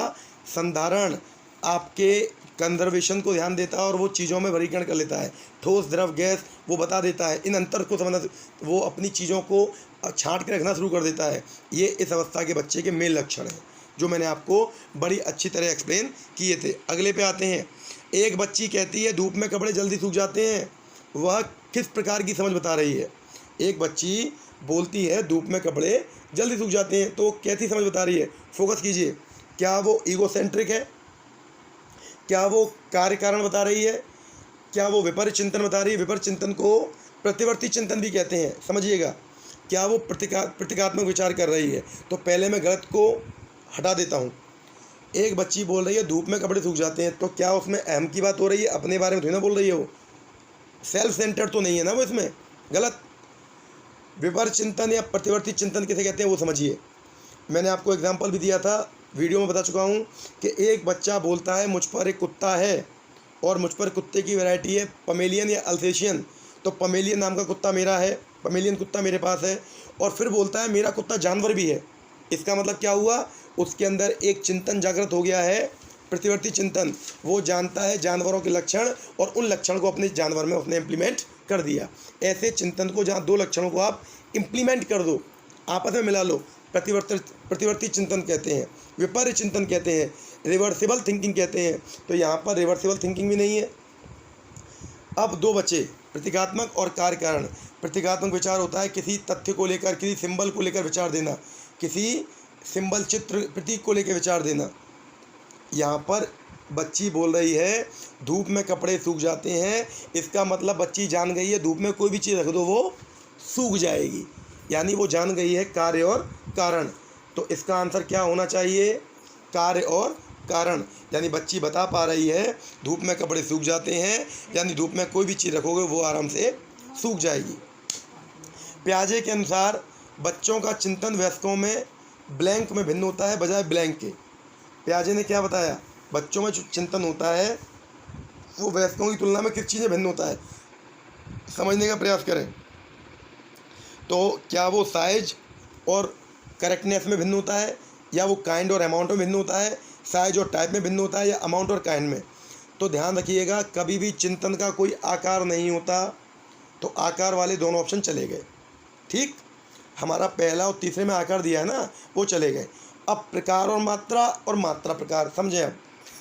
संधारण, आपके कंजर्वेशन को ध्यान देता है और वो चीज़ों में वर्गीकरण कर लेता है, ठोस द्रव गैस वो बता देता है, इन अंतर को समझना, वो अपनी चीज़ों को छांट के रखना शुरू कर देता है। ये इस अवस्था के बच्चे के मेन लक्षण हैं, जो मैंने आपको बड़ी अच्छी तरह एक्सप्लेन किए थे। अगले पे आते हैं। एक बच्ची कहती है धूप में कपड़े जल्दी सूख जाते हैं, वह किस प्रकार की समझ बता रही है? एक बच्ची बोलती है धूप में कपड़े जल्दी सूख जाते हैं, तो कैसी समझ बता रही है? फोकस कीजिए। क्या वो ईगोसेंट्रिक है? क्या वो कार्य कारण बता रही है? क्या वो विपरीत चिंतन बता रही है? विपरीत चिंतन को प्रतिवर्ती चिंतन भी कहते हैं, समझिएगा। क्या वो प्रतीकात्मक विचार कर रही है? तो पहले मैं गलत को हटा देता हूँ। एक बच्ची बोल रही है धूप में कपड़े सूख जाते हैं, तो क्या उसमें अहम की बात हो रही है? अपने बारे में थोड़ी ना बोल रही है वो, सेल्फ सेंटर्ड तो नहीं है ना वो इसमें, गलत। विपरीत चिंतन या प्रतिवर्ती चिंतन किसे कहते हैं वो समझिए। मैंने आपको एग्जाम्पल भी दिया था, वीडियो में बता चुका हूँ कि एक बच्चा बोलता है मुझ पर एक कुत्ता है और मुझ पर कुत्ते की वैरायटी है पमेलियन या अल्सेशियन, तो पमेलियन नाम का कुत्ता मेरा है, पमेलियन कुत्ता मेरे पास है, और फिर बोलता है मेरा कुत्ता जानवर भी है। इसका मतलब क्या हुआ? उसके अंदर एक चिंतन जागृत हो गया है, प्रतिवर्ती चिंतन। वो जानता है जानवरों के लक्षण और उन लक्षण को अपने जानवर में उसने इम्प्लीमेंट कर दिया। ऐसे चिंतन को, जहाँ 2 लक्षणों को आप इम्प्लीमेंट कर दो, आपस में मिला लो, प्रतिवर्ती चिंतन कहते हैं, विपरीत चिंतन कहते हैं, रिवर्सिबल थिंकिंग कहते हैं। तो यहाँ पर रिवर्सिबल थिंकिंग भी नहीं है। अब 2 बचे, प्रतीकात्मक और कार्य कारण। प्रतीकात्मक विचार होता है किसी तथ्य को लेकर, किसी सिंबल को लेकर विचार देना, किसी सिंबल, चित्र, प्रतीक को लेकर विचार देना। यहाँ पर बच्ची बोल रही है धूप में कपड़े सूख जाते हैं, इसका मतलब बच्ची जान गई है धूप में कोई भी चीज़ रख दो वो सूख जाएगी, यानी वो जान गई है कार्य और कारण। तो इसका आंसर क्या होना चाहिए? कार्य और कारण। यानी बच्ची बता पा रही है धूप में कपड़े सूख जाते हैं, यानी धूप में कोई भी चीज़ रखोगे वो आराम से सूख जाएगी। पियाजे के अनुसार बच्चों का चिंतन वयस्कों में ब्लैंक में भिन्न होता है बजाय ब्लैंक के। पियाजे ने क्या बताया? बच्चों में जो चिंतन होता है वो वयस्कों की तुलना में किस चीज़ में भिन्न होता है, समझने का प्रयास करें। तो क्या वो साइज और करेक्टनेस में भिन्न होता है, या वो काइंड और अमाउंट में भिन्न होता है, साइज और टाइप में भिन्न होता है, या अमाउंट और काइंड में? तो ध्यान रखिएगा, कभी भी चिंतन का कोई आकार नहीं होता, तो आकार वाले दोनों ऑप्शन चले गए। ठीक, हमारा पहला और तीसरे में आकार दिया है ना, वो चले गए। अब प्रकार और मात्रा प्रकार समझें। अब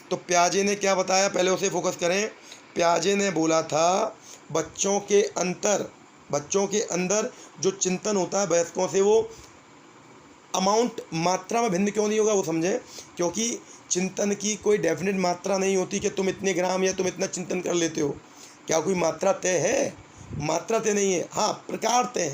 तो पियाजे ने क्या बताया, पहले उसे फोकस करें। पियाजे ने बोला था बच्चों के अंदर जो चिंतन होता है वयस्कों से, वो अमाउंट, मात्रा में भिन्न क्यों नहीं होगा वो समझें। क्योंकि चिंतन की कोई डेफिनेट मात्रा नहीं होती कि तुम इतने ग्राम या तुम इतना चिंतन कर लेते हो। क्या कोई मात्रा तय है? मात्रा तय नहीं है। हाँ, प्रकार तय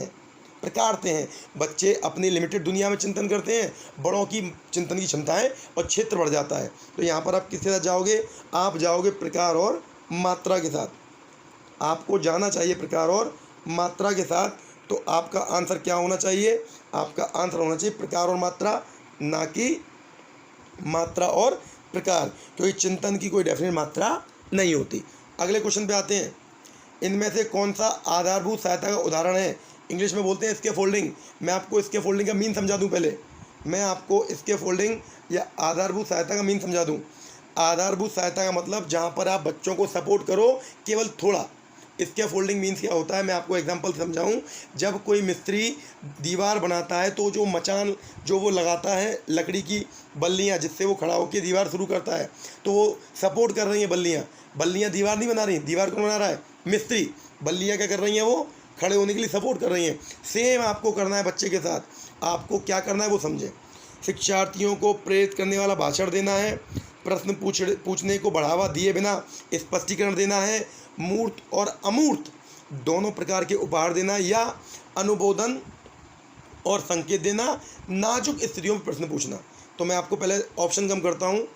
है। बच्चे अपनी लिमिटेड दुनिया में चिंतन करते हैं, बड़ों की चिंतन की क्षमताएं और क्षेत्र बढ़ जाता है। तो यहाँ पर आप किसके साथ जाओगे? आप जाओगे प्रकार और मात्रा के साथ। आपको जाना चाहिए प्रकार और मात्रा के साथ। तो आपका आंसर क्या होना चाहिए? आपका आंसर होना चाहिए प्रकार और मात्रा, ना कि मात्रा और प्रकार, क्योंकि चिंतन की कोई डेफिनेट मात्रा नहीं होती। अगले क्वेश्चन पे आते हैं। इनमें से कौन सा आधारभूत सहायता का उदाहरण है? इंग्लिश में बोलते हैं स्कैफोल्डिंग। मैं आपको स्कैफोल्डिंग का मीन समझा दूं। पहले मैं आपको स्कैफोल्डिंग या आधारभूत सहायता का मीन समझा दूं। आधारभूत सहायता का मतलब जहां पर आप बच्चों को सपोर्ट करो केवल थोड़ा। स्कैफोल्डिंग मीन्स क्या होता है, मैं आपको एग्जांपल समझाऊं। जब कोई मिस्त्री दीवार बनाता है तो जो मचान जो वो लगाता है, लकड़ी की बल्लियाँ जिससे वो खड़ा होकर दीवार शुरू करता है, तो वो सपोर्ट कर रही हैं बल्लियाँ दीवार नहीं बना रही। दीवार कौन बना रहा है? मिस्त्री। बल्लियाँ क्या कर रही हैं? वो खड़े होने के लिए सपोर्ट कर रही हैं। सेम आपको करना है बच्चे के साथ। आपको क्या करना है वो समझें। शिक्षार्थियों को प्रेरित करने वाला भाषण देना है, प्रश्न पूछने को बढ़ावा दिए बिना स्पष्टीकरण देना है, मूर्त और अमूर्त दोनों प्रकार के उपहार देना, या अनुमोदन और संकेत देना, नाजुक स्थितियों में प्रश्न पूछना। तो मैं आपको पहले ऑप्शन कम करता हूँ।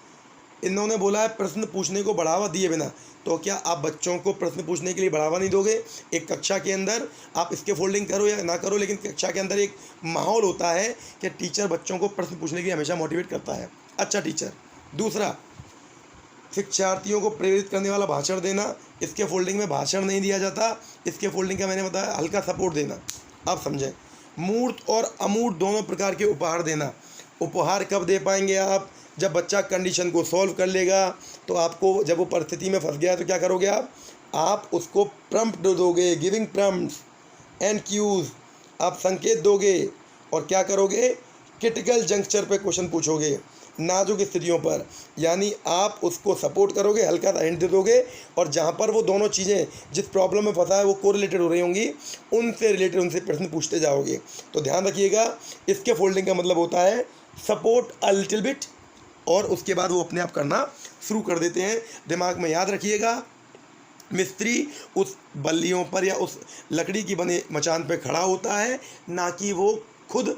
इन्होंने बोला है प्रश्न पूछने को बढ़ावा दिए बिना, तो क्या आप बच्चों को प्रश्न पूछने के लिए बढ़ावा नहीं दोगे? एक कक्षा के अंदर आप इसके फोल्डिंग करो या ना करो, लेकिन कक्षा के अंदर एक माहौल होता है कि टीचर बच्चों को प्रश्न पूछने के लिए हमेशा मोटिवेट करता है, अच्छा टीचर। दूसरा, शिक्षार्थियों को प्रेरित करने वाला भाषण देना। इसके फोल्डिंग में भाषण नहीं दिया जाता, इसके फोल्डिंग का मैंने बताया हल्का सपोर्ट देना। आप समझें। मूर्त और अमूर्त दोनों प्रकार के उपहार देना। उपहार कब दे पाएंगे आप? जब बच्चा कंडीशन को सॉल्व कर लेगा। तो आपको जब वो परिस्थिति में फंस गया तो क्या करोगे आप उसको प्रम्प्ट दोगे, गिविंग प्रम्प्ट्स एंड क्यूज। आप संकेत दोगे और क्या करोगे? क्रिटिकल जंक्चर पे क्वेश्चन पूछोगे, नाजुक स्थितियों पर, यानी आप उसको सपोर्ट करोगे, हल्का सा हिंट दे दोगे, और जहाँ पर वो दोनों चीज़ें जिस प्रॉब्लम में फंसा है वो कोरिलेटेड हो रही होंगी, उनसे रिलेटेड उनसे प्रश्न पूछते जाओगे। तो ध्यान रखिएगा, इसके फोल्डिंग का मतलब होता है सपोर्ट अ लिटिल बिट, और उसके बाद वो अपने आप करना शुरू कर देते हैं। दिमाग में याद रखिएगा, मिस्त्री उस बल्लियों पर या उस लकड़ी की बने मचान पर खड़ा होता है, ना कि वो खुद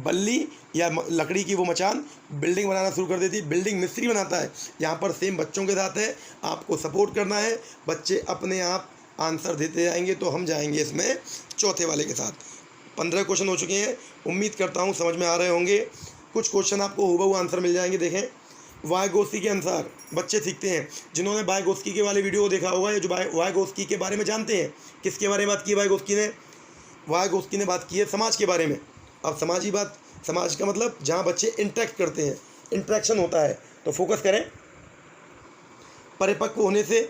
बल्ली या लकड़ी की वो मचान बिल्डिंग बनाना शुरू कर देती है। बिल्डिंग मिस्त्री बनाता है। यहाँ पर सेम बच्चों के साथ है, आपको सपोर्ट करना है, बच्चे अपने आप आंसर देते जाएंगे। तो हम जाएंगे इसमें चौथे वाले के साथ। 15 क्वेश्चन हो चुके हैं, उम्मीद करता हूँ समझ में आ रहे होंगे। कुछ क्वेश्चन आपको हुबहू आंसर मिल जाएंगे। देखें, वाइगोत्स्की के अनुसार बच्चे सीखते हैं। जिन्होंने वाइगोत्स्की के वाले वीडियो को देखा होगा, या जो वाइगोत्स्की के बारे में जानते हैं, किसके बारे में बात की वाइगोत्स्की ने बात की है समाज के बारे में। अब समाजी बात, समाज का मतलब जहाँ बच्चे इंटरेक्ट करते हैं, इंटरेक्शन होता है। तो फोकस करें, परिपक्व होने से,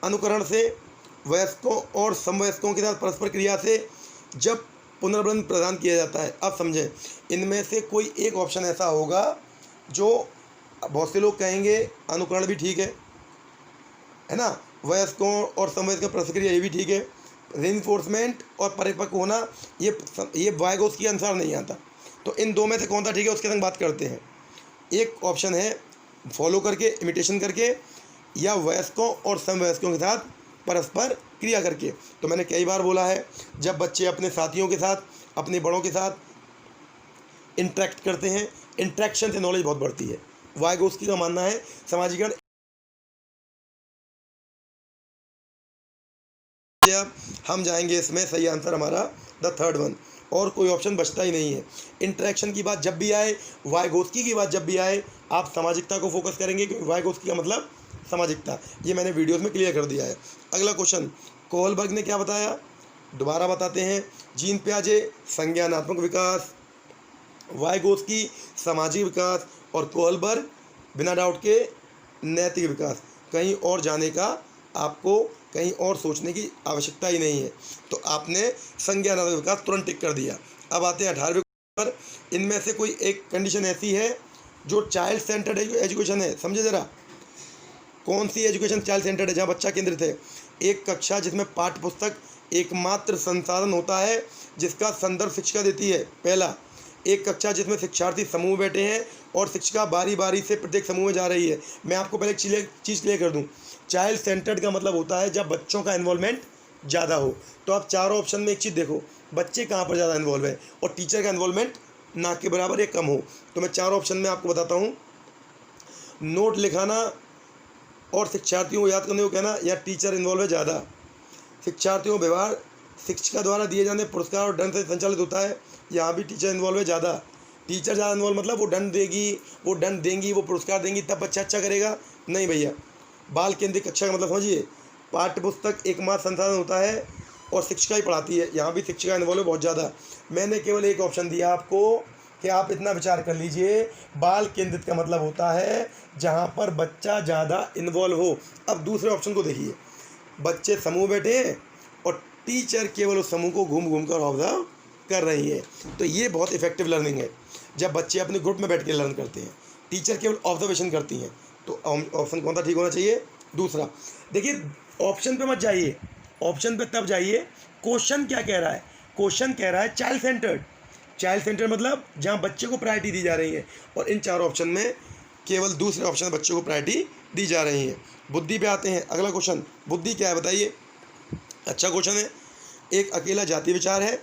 अनुकरण से, वयस्कों और समवयस्कों के साथ परस्पर क्रिया से जब पुनर्बंध प्रदान किया जाता है। अब समझें, इनमें से कोई एक ऑप्शन ऐसा होगा जो बहुत से लोग कहेंगे अनुकरण भी ठीक है ना, वयस्कों और समवयस्कों परस्पर क्रिया ये भी ठीक है, रेनफोर्समेंट और परिपक्व होना ये वाइगोत्स्की के अनुसार नहीं आता। तो इन दो में से कौन सा ठीक है उसके संग बात करते हैं। एक ऑप्शन है फॉलो करके, इमिटेशन करके, या वयस्कों और समवयस्कों के साथ परस्पर क्रिया करके। तो मैंने कई बार बोला है, जब बच्चे अपने साथियों के साथ, अपने बड़ों के साथ इंटरेक्ट करते हैं, इंटरेक्शन से नॉलेज बहुत बढ़ती है। वाइगोत्स्की का मानना है समाजीकरण। हम जाएंगे इसमें, सही आंसर हमारा द थर्ड वन, और कोई ऑप्शन बचता ही नहीं है। इंटरेक्शन की बात जब भी आए, वाइगोत्स्की की बात जब भी आए, आप सामाजिकता को फोकस करेंगे, क्योंकि वाइगोत्स्की का मतलब सामाजिकता। ये मैंने वीडियोस में क्लियर कर दिया है। अगला क्वेश्चन, कोहलबर्ग ने क्या बताया, दोबारा बताते हैं। जीन पियाजे संज्ञानात्मक विकास, वाइगोत्स्की सामाजिक विकास, और कोहलबर्ग बिना डाउट के नैतिक विकास। कहीं और जाने का आपको, कहीं और सोचने की आवश्यकता ही नहीं है। तो आपने संज्ञानात्मक विकास तुरंत टिक कर दिया। अब आते हैं 18वें पर। इनमें से कोई एक कंडीशन ऐसी है जो चाइल्ड सेंटर्ड एजुकेशन है। समझे ज़रा, कौन सी एजुकेशन चाइल्ड सेंटर्ड है? जहाँ बच्चा केंद्रित है। एक कक्षा जिसमें पाठ्य पुस्तक एकमात्र संसाधन होता है जिसका संदर्भ शिक्षिका देती है। पहला, एक कक्षा जिसमें शिक्षार्थी समूह बैठे हैं और शिक्षिका बारी बारी से प्रत्येक समूह में जा रही है। मैं आपको पहले एक चीज़ क्लियर कर दूं, चाइल्ड सेंटर्ड का मतलब होता है जब बच्चों का इन्वॉल्वमेंट ज़्यादा हो। तो आप चारों ऑप्शन में एक चीज़ देखो, बच्चे कहाँ पर ज़्यादा इन्वॉल्व है और टीचर का इन्वॉल्वमेंट ना के बराबर या कम हो। तो मैं चारों ऑप्शन में आपको बताता हूँ, नोट लिखाना और शिक्षार्थियों को याद करने को कहना, या टीचर इन्वॉल्व है ज़्यादा। शिक्षार्थियों को व्यवहार शिक्षिका द्वारा दिए जाने पुरस्कार और दंड से संचालित होता है, यहाँ भी टीचर इन्वॉल्व है ज़्यादा। टीचर ज़्यादा इन्वॉल्व मतलब वो दंड देंगी, वो पुरस्कार देंगी, तब बच्चा अच्छा करेगा। नहीं भैया, बाल केंद्रित कक्षा का मतलब समझिए, पाठ्य पुस्तक एकमात्र संसाधन होता है और शिक्षिका ही पढ़ाती है, यहाँ भी शिक्षिका इन्वॉल्व है बहुत ज़्यादा। मैंने केवल एक ऑप्शन दिया आपको कि आप इतना विचार कर लीजिए, बाल केंद्रित का मतलब होता है जहाँ पर बच्चा ज़्यादा इन्वॉल्व हो। अब दूसरे ऑप्शन को देखिए, बच्चे समूह बैठे हैं और टीचर केवल उस समूह को घूम घूम कर ऑब्जर्व कर रही है। तो ये बहुत इफेक्टिव लर्निंग है, जब बच्चे अपने ग्रुप में बैठ के लर्न करते हैं, टीचर केवल ऑब्जर्वेशन करती हैं। तो ऑप्शन कौन सा ठीक होना चाहिए? दूसरा। देखिए, ऑप्शन पे मत जाइए, ऑप्शन पे तब जाइए क्वेश्चन क्या कह रहा है। क्वेश्चन कह रहा है चाइल्ड सेंटर्ड। चाइल्ड सेंटर मतलब जहाँ बच्चे को प्रायोरिटी दी जा रही है, और इन चारों ऑप्शन में केवल दूसरे ऑप्शन में बच्चों को प्रायोरिटी दी जा रही है। बुद्धि पे आते हैं। अगला क्वेश्चन, बुद्धि क्या है बताइए? अच्छा क्वेश्चन है। एक अकेला जाति विचार है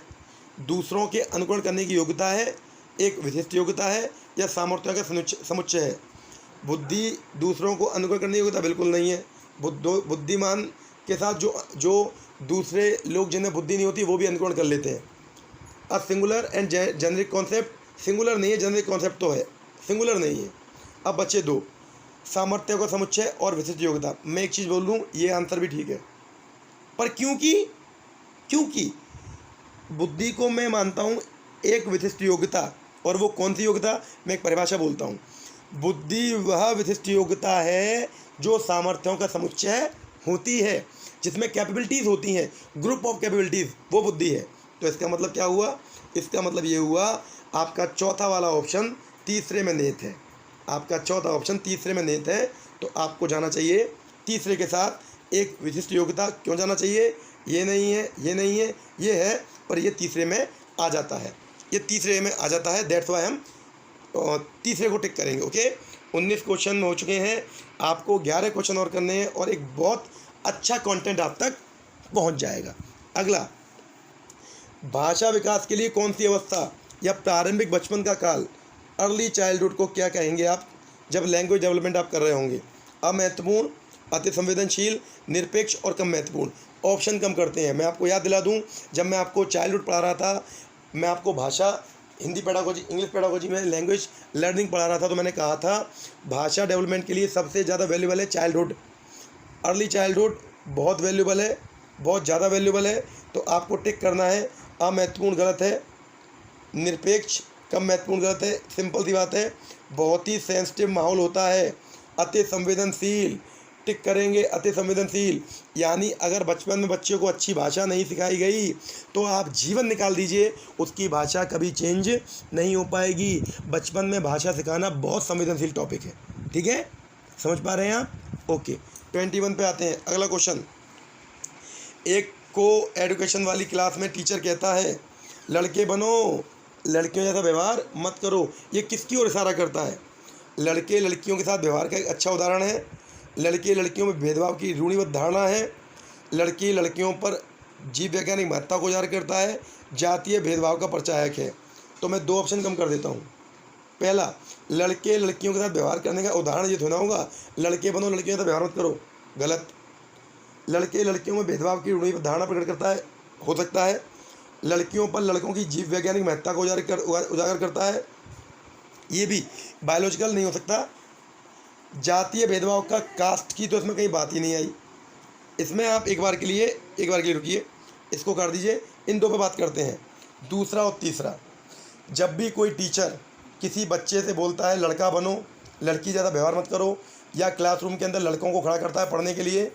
दूसरों के अनुकरण करने की योग्यता है, एक विशिष्ट योग्यता है, या सामर्थ्यों का समुच्चय है। बुद्धि दूसरों को अनुकरण करने की योग्यता बिल्कुल नहीं है। बुद्धिमान के साथ जो दूसरे लोग जिन्हें बुद्धि नहीं होती वो भी अनुकरण कर लेते हैं। अब singular and generic concept, singular नहीं है, जेनरिक कॉन्सेप्ट तो है, सिंगुलर नहीं है। अब बच्चे दो, सामर्थ्य का समुच्चय और विशिष्ट योग्यता। मैं एक चीज़ बोल दूँ, ये आंसर भी ठीक है, पर क्योंकि बुद्धि को मैं मानता हूँ एक विशिष्ट योग्यता, और वो कौन सी योग्यता, मैं एक परिभाषा बोलता हूँ। बुद्धि वह विशिष्ट योग्यता है जो सामर्थ्यों का समुच्चय होती है, जिसमें कैपेबिलिटीज़ होती हैं, ग्रुप ऑफ कैपेबिलिटीज़, वो बुद्धि है। तो इसका मतलब क्या हुआ, इसका मतलब ये हुआ आपका चौथा वाला ऑप्शन तीसरे में निहित है। आपका चौथा ऑप्शन तीसरे में निहित है, तो आपको जाना चाहिए तीसरे के साथ। एक विशिष्ट योग्यता क्यों जाना चाहिए, ये नहीं है, ये नहीं है, ये है, पर ये तीसरे में आ जाता है, ये तीसरे में आ जाता है। दैट्स वाई हम तीसरे को टिक करेंगे। ओके, 19 क्वेश्चन हो चुके हैं, आपको 11 क्वेश्चन और करने हैं, और एक बहुत अच्छा कंटेंट आप तक पहुंच जाएगा। अगला, भाषा विकास के लिए कौन सी अवस्था या प्रारंभिक बचपन का काल, अर्ली चाइल्डहुड को क्या कहेंगे आप, जब लैंग्वेज डेवलपमेंट आप कर रहे होंगे। अमहत्वपूर्ण, अति संवेदनशील, निरपेक्ष और कम महत्वपूर्ण। ऑप्शन कम करते हैं। मैं आपको याद दिला दूं, जब मैं आपको चाइल्डहुड पढ़ा रहा था, मैं आपको भाषा, हिंदी पेडागोजी, इंग्लिश पेडागोजी में लैंग्वेज लर्निंग पढ़ा रहा था, तो मैंने कहा था भाषा डेवलपमेंट के लिए सबसे ज़्यादा वैल्यूबल है चाइल्डहुड। अर्ली चाइल्डहुड बहुत वैल्यूबल है, बहुत ज़्यादा वैल्यूबल है। तो आपको टिक करना है। अमहत्वपूर्ण गलत है, निरपेक्ष कम महत्वपूर्ण गलत है, सिंपल सी बात है। बहुत ही सेंसिटिव माहौल होता है। अति संवेदनशील टिक करेंगे, अति संवेदनशील, यानी अगर बचपन में बच्चे को अच्छी भाषा नहीं सिखाई गई तो आप जीवन निकाल दीजिए, उसकी भाषा कभी चेंज नहीं हो पाएगी। बचपन में भाषा सिखाना बहुत संवेदनशील टॉपिक है, ठीक है, समझ पा रहे हैं आप। ओके, 21 पे आते हैं। अगला क्वेश्चन, एक को एजुकेशन वाली क्लास में टीचर कहता है लड़के बनो, लड़कियों जैसा व्यवहार मत करो। ये किसकी ओर इशारा करता है? लड़के लड़कियों के साथ व्यवहार का एक अच्छा उदाहरण है। लड़के लड़कियों में भेदभाव की रूढ़िबद्ध धारणा है। लड़की लड़कियों पर जीव वैज्ञानिक महत्ता को उजागर करता है। जातीय भेदभाव का प्रचारक है। तो मैं 2 ऑप्शन कम कर देता हूँ। पहला, लड़के लड़कियों के साथ व्यवहार करने का उदाहरण ये थोड़ा होगा लड़के बनो, लड़कियों के साथ व्यवहार मत करो, गलत। लड़के लड़कियों में भेदभाव की रूढ़िबद्ध धारणा प्रकट करता है, हो सकता है। लड़कियों पर लड़कों की जीव वैज्ञानिक महत्ता को उजागर करता है, ये भी बायोलॉजिकल नहीं हो सकता। जातीय भेदभाव का, कास्ट की तो इसमें कहीं बात ही नहीं आई। इसमें आप एक बार के लिए रुकिए, इसको कर दीजिए, इन 2 पे बात करते हैं। दूसरा और तीसरा, जब भी कोई टीचर किसी बच्चे से बोलता है लड़का बनो, लड़की ज़्यादा व्यवहार मत करो, या क्लासरूम के अंदर लड़कों को खड़ा करता है पढ़ने के लिए,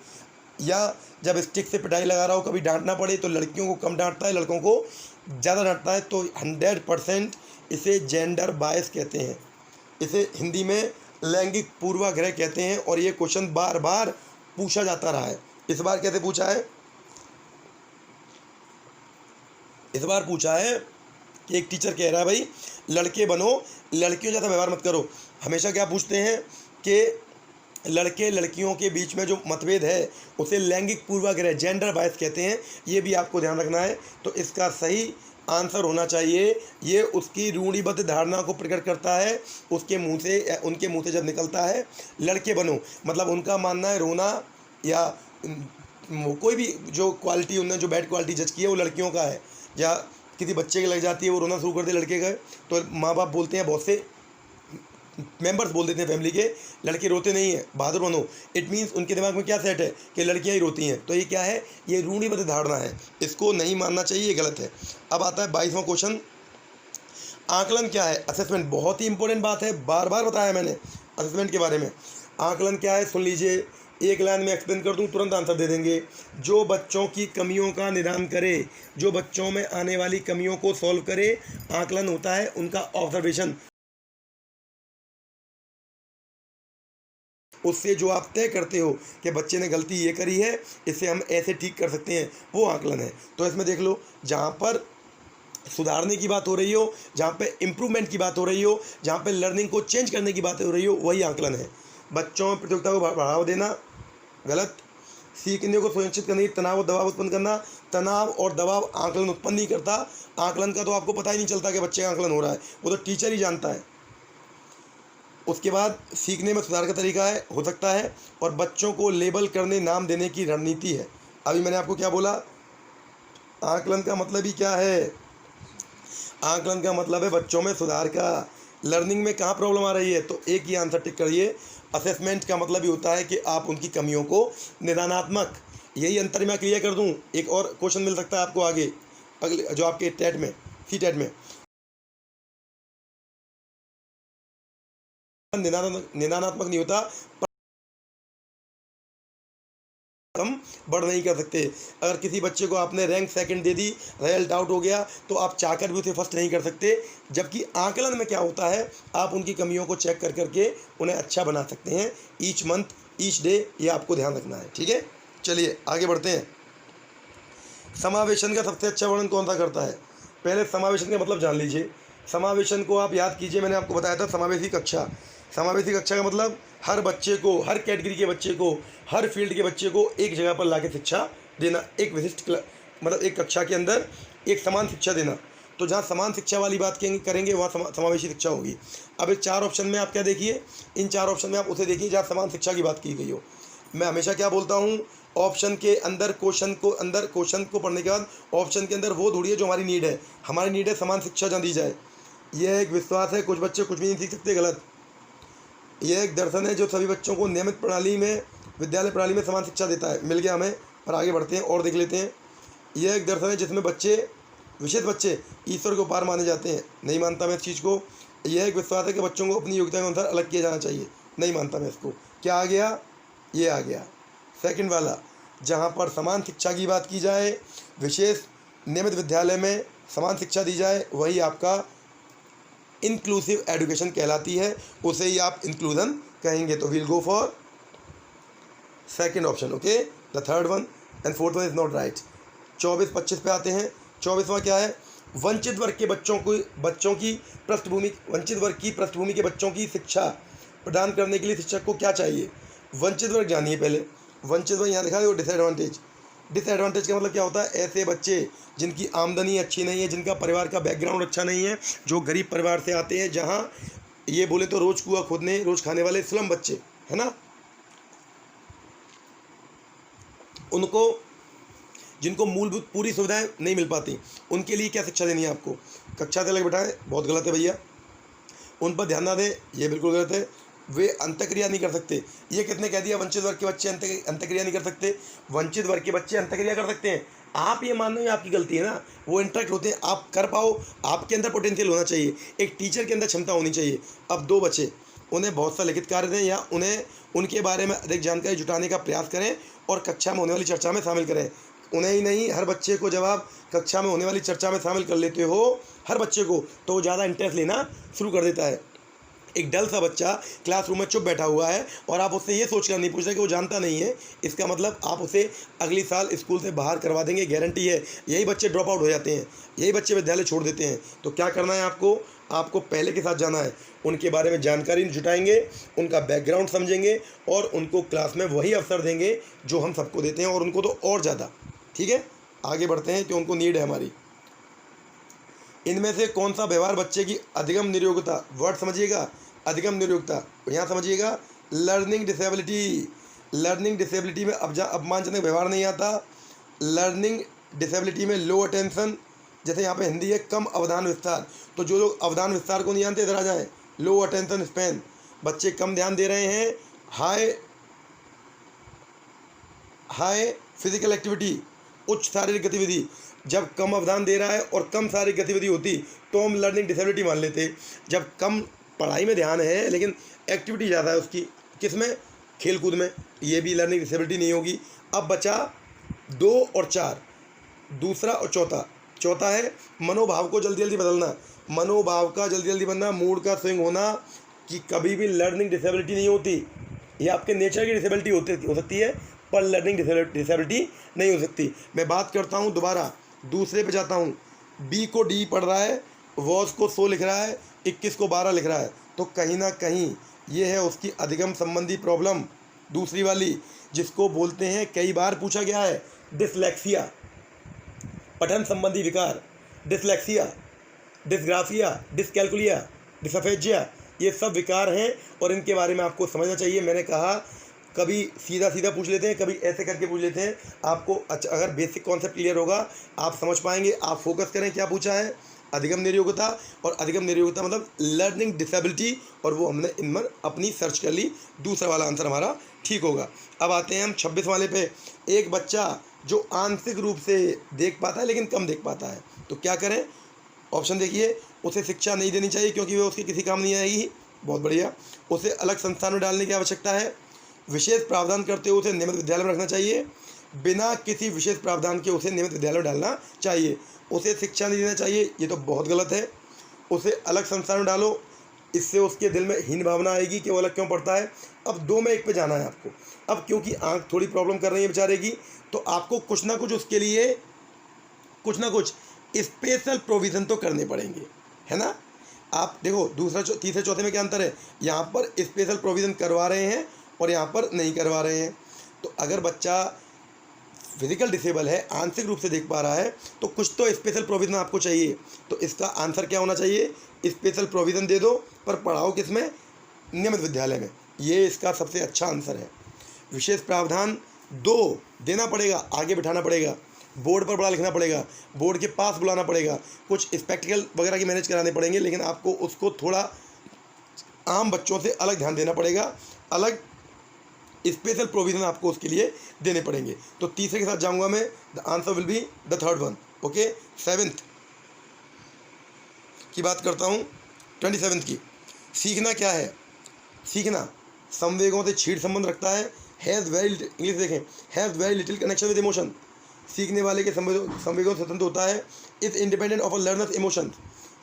या जब स्टिक से पिटाई लगा रहा हो, कभी डांटना पड़े तो लड़कियों को कम डांटता है, लड़कों को ज़्यादा डांटता है, तो 100% इसे जेंडर बायस कहते हैं। इसे हिंदी में लैंगिक पूर्वाग्रह कहते हैं। और ये क्वेश्चन बार बार पूछा जाता रहा है। इस बार कैसे पूछा है? इस बार पूछा है कि एक टीचर कह रहा है भाई लड़के बनो, लड़कियों जैसा व्यवहार मत करो। हमेशा क्या पूछते हैं कि लड़के लड़कियों के बीच में जो मतभेद है उसे लैंगिक पूर्वाग्रह, जेंडर बायस कहते हैं। ये भी आपको ध्यान रखना है। तो इसका सही आंसर होना चाहिए, ये उसकी रूढ़िबद्ध धारणा को प्रकट करता है। उसके मुंह से, उनके मुंह से जब निकलता है लड़के बनो, मतलब उनका मानना है रोना या कोई भी जो क्वालिटी उन्होंने जो बैड क्वालिटी जज की है वो लड़कियों का है, या किसी बच्चे की लग जाती है वो रोना शुरू कर दे लड़के का, तो माँ बाप बोलते हैं, बहुत से मेंबर्स बोल देते हैं फैमिली के, लड़के रोते नहीं हैं, बहादुर बनो। इट मीन्स उनके दिमाग में क्या सेट है कि लड़कियां ही रोती हैं। तो ये क्या है? ये रूढ़िबद्ध धारणा है, इसको नहीं मानना चाहिए, ये गलत है। अब आता है 22वां क्वेश्चन, आकलन क्या है? असेसमेंट बहुत ही इंपॉर्टेंट बात है, बार बार बताया मैंने असेसमेंट के बारे में। आकलन क्या है सुन लीजिए, एक लाइन में एक्सप्लेन कर दूं, तुरंत आंसर दे देंगे। जो बच्चों की कमियों का निदान करे, जो बच्चों में आने वाली कमियों को सॉल्व करे, आकलन होता है उनका ऑब्जर्वेशन। उससे जो आप तय करते हो कि बच्चे ने गलती ये करी है, इसे हम ऐसे ठीक कर सकते हैं, वो आकलन है। तो इसमें देख लो, जहाँ पर सुधारने की बात हो रही हो, जहाँ पे इम्प्रूवमेंट की बात हो रही हो, जहाँ पे लर्निंग को चेंज करने की बात हो रही हो, वही आकलन है। बच्चों में प्रतियोगिता को बढ़ावा देना, गलत। सीखने को सुनिश्चित करने की तनाव और दबाव उत्पन्न करना, तनाव और दबाव आकलन उत्पन्न नहीं करता। आकलन का तो आपको पता ही नहीं चलता कि बच्चे का आकलन हो रहा है, वो तो टीचर ही जानता है। उसके बाद सीखने में सुधार का तरीका है हो सकता है, और बच्चों को लेबल करने, नाम देने की रणनीति है। अभी मैंने आपको क्या बोला, आकलन का मतलब ही क्या है? आकलन का मतलब है बच्चों में सुधार का। लर्निंग में कहाँ प्रॉब्लम आ रही है, तो एक ही आंसर टिक करिए। असेसमेंट का मतलब ही होता है कि आप उनकी कमियों को निदानात्मक, यही अंतर मैं क्लियर कर दूं। एक और क्वेश्चन मिल सकता है आपको आगे, अगले जो आपके टेट में, सी टेट में, निदानात्मक नहीं होता, हम बढ़ नहीं कर सकते। अगर किसी बच्चे को आपने रैंक सेकंड दे दी, रिजल्ट आउट हो गया, तो आप चाहकर भी उसे फर्स्ट नहीं कर सकते। जबकि आकलन में क्या होता है, आप उनकी कमियों को चेक कर करके उन्हें अच्छा बना सकते हैं। ईच मंथ, ईच डे, ये आपको ध्यान रखना है, ठीक है। चलिए आगे बढ़ते हैं। समावेशन का सबसे अच्छा वर्णन कौन सा करता है? पहले समावेशन का मतलब जान लीजिए। समावेशन को आप याद कीजिए, मैंने आपको बताया था समावेशी कक्षा। समावेशी कक्षा का मतलब हर बच्चे को, हर कैटेगरी के बच्चे को, हर फील्ड के बच्चे को एक जगह पर लाके शिक्षा देना, एक विशिष्ट मतलब एक कक्षा के अंदर एक समान शिक्षा देना। तो जहाँ समान शिक्षा वाली बात करेंगे वहाँ समावेशी शिक्षा होगी। अब इस 4 ऑप्शन में आप क्या देखिए, इन 4 ऑप्शन में आप उसे देखिए जहाँ समान शिक्षा की बात की गई हो। मैं हमेशा क्या बोलता हूँ, ऑप्शन के अंदर क्वेश्चन को पढ़ने के बाद ऑप्शन के अंदर वो ढूंढिए जो हमारी नीड है। हमारी नीड है समान शिक्षा जहाँ दी जाए। यह एक विश्वास है, कुछ बच्चे कुछ भी नहीं सीख सकते, गलत। यह एक दर्शन है जो सभी बच्चों को नियमित प्रणाली में, विद्यालय प्रणाली में समान शिक्षा देता है। मिल गया हमें, और आगे बढ़ते हैं और देख लेते हैं। यह एक दर्शन है जिसमें विशेष बच्चे ईश्वर को पार माने जाते हैं। नहीं मानता मैं इस चीज़ को। यह एक विश्वास है कि बच्चों को अपनी योग्यता के अनुसार अलग किया जाना चाहिए। नहीं मानता मैं इसको। क्या आ गया? ये आ गया सेकंड वाला, जहाँ पर समान शिक्षा की बात की जाए, विशेष नियमित विद्यालय में समान शिक्षा दी जाए, वही आपका इंक्लूसिव एजुकेशन कहलाती है। उसे ही आप इंक्लूजन कहेंगे। तो we'll go for second option, okay. The third one and fourth one is not right. 24-25 पे आते हैं। 24वां क्या है? वंचित वर्ग की पृष्ठभूमि के बच्चों की शिक्षा प्रदान करने के लिए शिक्षक को क्या चाहिए? वंचित वर्ग जानिए पहले। वंचित वर्ग यहाँ लिखा है, वो डिसएडवांटेज। डिसएडवांटेज का मतलब क्या होता है? ऐसे बच्चे जिनकी आमदनी अच्छी नहीं है, जिनका परिवार का बैकग्राउंड अच्छा नहीं है, जो गरीब परिवार से आते हैं, जहाँ ये बोले तो रोज कुआ खोदने, रोज खाने वाले स्लम बच्चे, है ना, उनको, जिनको मूलभूत पूरी सुविधाएं नहीं मिल पाती, उनके लिए क्या शिक्षा देनी है आपको? कक्षा से अलग बैठाएं, बहुत गलत है भैया। उन पर ध्यान ना दें, ये बिल्कुल गलत है। वे अंतक्रिया नहीं कर सकते। ये कितने कह दिया वंचित वर्ग के बच्चे अंतक्रिया नहीं कर सकते? वंचित वर्ग के बच्चे अंतक्रिया कर सकते हैं। आप ये मान लो ये आपकी गलती है ना, वो इंटरेक्ट होते हैं, आप कर पाओ, आपके अंदर पोटेंशियल होना चाहिए, एक टीचर के अंदर क्षमता होनी चाहिए। अब 2 बच्चे, उन्हें बहुत सा लिखित कार्य दें या उन्हें उनके बारे में अधिक जानकारी जुटाने का प्रयास करें और कक्षा में होने वाली चर्चा में शामिल करें। उन्हें ही नहीं, हर बच्चे को जब आप कक्षा में होने वाली चर्चा में शामिल कर लेते हो, हर बच्चे को, तो वो ज़्यादा इंटरेस्ट लेना शुरू कर देता है। एक डल सा बच्चा क्लासरूम में चुप बैठा हुआ है और आप उससे ये सोचकर नहीं पूछ रहे कि वो जानता नहीं है, इसका मतलब आप उसे अगली साल स्कूल से बाहर करवा देंगे, गारंटी है। यही बच्चे ड्रॉप आउट हो जाते हैं, यही बच्चे विद्यालय छोड़ देते हैं। तो क्या करना है आपको पहले के साथ जाना है, उनके बारे में जानकारी जुटाएंगे, उनका बैकग्राउंड समझेंगे और उनको क्लास में वही अवसर देंगे जो हम सबको देते हैं, और उनको तो और ज़्यादा। ठीक है, आगे बढ़ते हैं कि उनको नीड है हमारी। इनमें से कौन सा व्यवहार बच्चे की अधिगम निरोगता, वर्ड समझिएगा, अधिगम निरोगता, यहाँ समझिएगा, लर्निंग डिसेबिलिटी। लर्निंग डिसेबिलिटी में अपमानजनक व्यवहार नहीं आता। लर्निंग डिसेबिलिटी में लो अटेंशन, जैसे यहाँ पे हिंदी है कम अवधान विस्तार, तो जो लोग अवधान विस्तार को नहीं जानते इधर आ जाएँ। लो अटेंशन स्पैन, बच्चे कम ध्यान दे रहे हैं। हाई फिजिकल एक्टिविटी, उच्च शारीरिक गतिविधि, जब कम अवधान दे रहा है और कम शारीरिक गतिविधि होती तो हम लर्निंग डिसेबिलिटी मान लेते। जब कम पढ़ाई में ध्यान है लेकिन एक्टिविटी ज़्यादा है उसकी, किसमें? खेल कूद में, ये भी लर्निंग डिसेबिलिटी नहीं होगी। अब बचा 2 और 4, दूसरा और चौथा है मनोभाव को जल्दी जल्दी बदलना। मनोभाव का जल्दी जल्दी बनना, मूड का स्विंग होना, कि कभी भी लर्निंग डिसेबिलिटी नहीं होती। ये आपके नेचर की डिसेबिलिटी हो सकती है, पर लर्निंग डिसेबिलिटी नहीं हो सकती। मैं बात करता हूँ दोबारा, दूसरे पे जाता हूँ। बी को डी पढ़ रहा है, वॉज को 100 लिख रहा है, 21 को 12 लिख रहा है, तो कहीं ना कहीं ये है उसकी अधिगम संबंधी प्रॉब्लम, दूसरी वाली, जिसको बोलते हैं, कई बार पूछा गया है, डिसलेक्सिया। पठन संबंधी विकार, डिसलेक्सिया, डिसग्राफिया, डिसकैलकुलिया, डिसअफेजिया, ये सब विकार हैं और इनके बारे में आपको समझना चाहिए। मैंने कहा कभी सीधा सीधा पूछ लेते हैं, कभी ऐसे करके पूछ लेते हैं। आपको अच्छा अगर बेसिक कॉन्सेप्ट क्लियर होगा आप समझ पाएंगे। आप फोकस करें क्या पूछा है, अधिगम निर्योग्यता, और अधिगम निर्योग्यता मतलब लर्निंग डिसेबिलिटी, और वो हमने इनमें अपनी सर्च कर ली। दूसरा वाला आंसर हमारा ठीक होगा। अब आते हैं हम 26 वाले पे। एक बच्चा जो आंशिक रूप से देख पाता है लेकिन कम देख पाता है, तो क्या करें? ऑप्शन देखिए, उसे शिक्षा नहीं देनी चाहिए क्योंकि वो उसके किसी काम नहीं आएगी। बहुत बढ़िया। उसे अलग संस्थान में डालने की आवश्यकता है। विशेष प्रावधान करते हुए उसे नियमित विद्यालय में रखना चाहिए। बिना किसी विशेष प्रावधान के उसे नियमित विद्यालय में डालना चाहिए। उसे शिक्षा नहीं देना चाहिए, ये तो बहुत गलत है। उसे अलग संस्थान में डालो, इससे उसके दिल में हीन भावना आएगी कि वो अलग क्यों पढ़ता है। अब 2 में 1 पे जाना है आपको। अब क्योंकि आँख थोड़ी प्रॉब्लम कर रही है बेचारे की, तो आपको कुछ ना कुछ उसके लिए कुछ ना कुछ स्पेशल प्रोविज़न तो करने पड़ेंगे, है ना। आप देखो दूसरा तीसरे चौथे में क्या अंतर है, यहाँ पर स्पेशल प्रोविज़न करवा रहे हैं और यहाँ पर नहीं करवा रहे हैं। तो अगर बच्चा फिजिकल डिसेबल है, आंशिक रूप से देख पा रहा है, तो कुछ तो स्पेशल प्रोविज़न आपको चाहिए। तो इसका आंसर क्या होना चाहिए? स्पेशल प्रोविज़न दे दो, पर पढ़ाओ किस में? नियमित विद्यालय में। ये इसका सबसे अच्छा आंसर है। विशेष प्रावधान 2 देना पड़ेगा, आगे बिठाना पड़ेगा, बोर्ड पर बड़ा लिखना पड़ेगा, बोर्ड के पास बुलाना पड़ेगा, कुछ स्पेक्टिकल वगैरह की मैनेज कराने पड़ेंगे, लेकिन आपको उसको थोड़ा आम बच्चों से अलग ध्यान देना पड़ेगा, अलग स्पेशल प्रोविज़न आपको उसके लिए देने पड़ेंगे। तो तीसरे के साथ जाऊंगा मैं, the answer will be the third one. Okay, 7th की बात करता हूँ, 27th की। सीखना क्या है? सीखना संवेगों से छीड़ संबंध रखता है। हैज़ वेरी इंग्लिश देखें, has very little connection with emotion. सीखने वाले के संवेगों से स्वतंत्र होता है। Is independent of a learners emotion.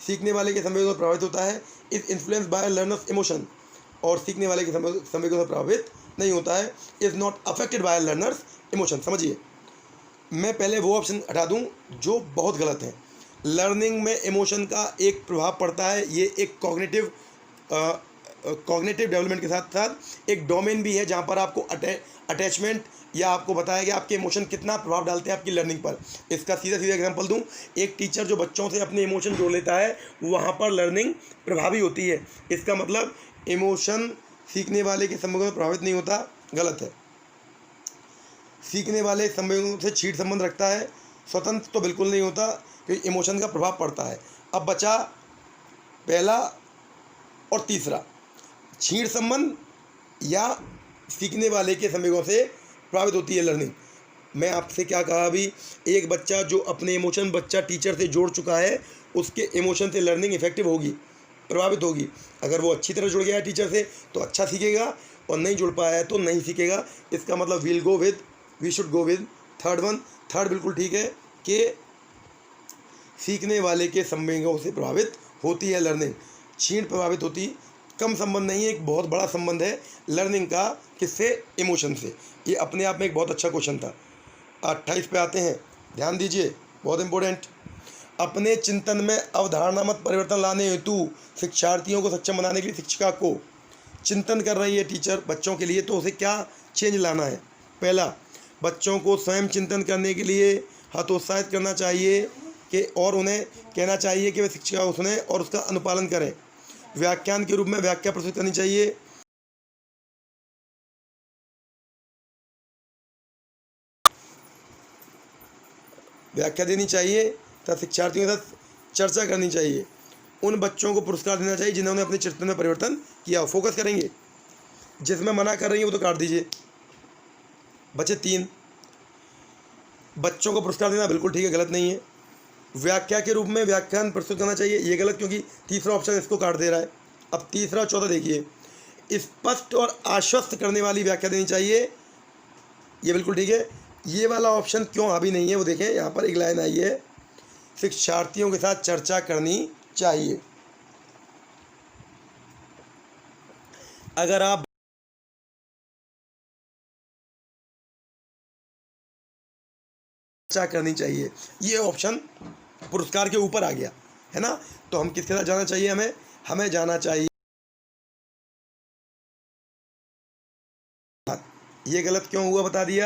सीखने वाले के संवेगों से प्रभावित होता है। Is influenced by learners emotion. और सीखने वाले के संवेगों से प्रभावित नहीं होता है। Is not affected by learners emotion. समझिए, मैं पहले वो ऑप्शन हटा दूं जो बहुत गलत है। लर्निंग में इमोशन का एक प्रभाव पड़ता है, ये एक कॉग्निटिव डेवलपमेंट के साथ साथ एक डोमेन भी है जहाँ पर आपको अटैचमेंट या आपको बताया गया आपके इमोशन कितना प्रभाव डालते हैं आपकी लर्निंग पर। इसका सीधा सीधा एग्जांपल दूं, एक टीचर जो बच्चों से अपने इमोशन जोड़ लेता है वहाँ पर लर्निंग प्रभावी होती है। इसका मतलब इमोशन सीखने वाले के संवेगों में प्रभावित नहीं होता, गलत है। सीखने वाले संवेगों से छीड़ संबंध रखता है, स्वतंत्र तो बिल्कुल नहीं होता क्योंकि इमोशन का प्रभाव पड़ता है। अब बचा पहला और तीसरा, छीड़ संबंध या सीखने वाले के संवेगों से प्रभावित होती है लर्निंग। मैं आपसे क्या कहा अभी, एक बच्चा जो अपने इमोशन बच्चा टीचर से जोड़ चुका है उसके इमोशन से लर्निंग इफेक्टिव होगी, प्रभावित होगी। अगर वो अच्छी तरह जुड़ गया है टीचर से तो अच्छा सीखेगा, और नहीं जुड़ पाया है तो नहीं सीखेगा। इसका मतलब we should go with third one. Third बिल्कुल ठीक है कि सीखने वाले के संवेगों से प्रभावित होती है लर्निंग, छीड़ प्रभावित होती कम संबंध नहीं है, एक बहुत बड़ा संबंध है लर्निंग का, किससे? इमोशन से। ये अपने आप में एक बहुत अच्छा क्वेश्चन था। 28 पे आते हैं, ध्यान दीजिए, बहुत इंपॉर्टेंट। अपने चिंतन में अवधारणात्मक परिवर्तन लाने हेतु शिक्षार्थियों को सक्षम बनाने के लिए शिक्षिका को चिंतन कर रही है टीचर बच्चों के लिए, तो उसे क्या चेंज लाना है? पहला, बच्चों को स्वयं चिंतन करने के लिए हतोत्साहित करना चाहिए कि और उन्हें कहना चाहिए कि वे शिक्षिका को सुने और उसका अनुपालन करें। व्याख्यान के रूप में व्याख्या प्रस्तुत करनी चाहिए। व्याख्या देनी चाहिए तथा शिक्षार्थियों के साथ चर्चा करनी चाहिए। उन बच्चों को पुरस्कार देना चाहिए जिन्होंने अपने चिंतन में परिवर्तन किया। फोकस करेंगे, जिसमें मना कर रही है वो तो काट दीजिए। बचे 3। बच्चों को पुरस्कार देना बिल्कुल ठीक है, गलत नहीं है। व्याख्या के रूप में व्याख्यान प्रस्तुत करना चाहिए, ये गलत क्योंकि तीसरा ऑप्शन इसको काट दे रहा है। अब तीसरा और चौथा देखिए, स्पष्ट और आश्वस्त करने वाली व्याख्या देनी चाहिए, ये बिल्कुल ठीक है। ये वाला ऑप्शन क्यों हावी नहीं है वो देखें, यहाँ पर एक लाइन आई है, शिक्षार्थियों के साथ चर्चा करनी चाहिए। अगर आप चर्चा करनी चाहिए, ये ऑप्शन पुरस्कार के ऊपर आ गया है ना, तो हम किसके साथ जाना चाहिए? हमें जाना चाहिए, ये गलत क्यों हुआ बता दिया।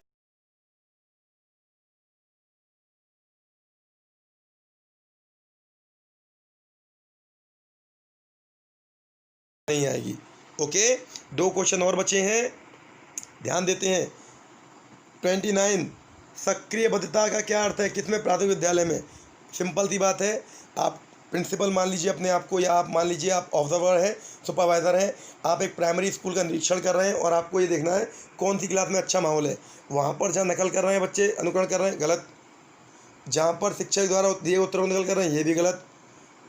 नहीं आएगी। ओके, 2 क्वेश्चन और बचे हैं, ध्यान देते हैं। 29 सक्रिय बद्धता का क्या अर्थ है, किसमें प्राथमिक विद्यालय में? सिंपल सी बात है, आप प्रिंसिपल मान लीजिए अपने आप को, या आप मान लीजिए आप ऑब्जर्वर हैं, सुपरवाइज़र हैं, आप एक प्राइमरी स्कूल का निरीक्षण कर रहे हैं और आपको ये देखना है कौन सी क्लास में अच्छा माहौल है। वहाँ पर जहाँ नकल कर रहे हैं बच्चे, अनुकरण कर रहे हैं, गलत। जहाँ पर शिक्षक द्वारा दिए उत्तरों को नकल कर रहे हैं, ये भी गलत।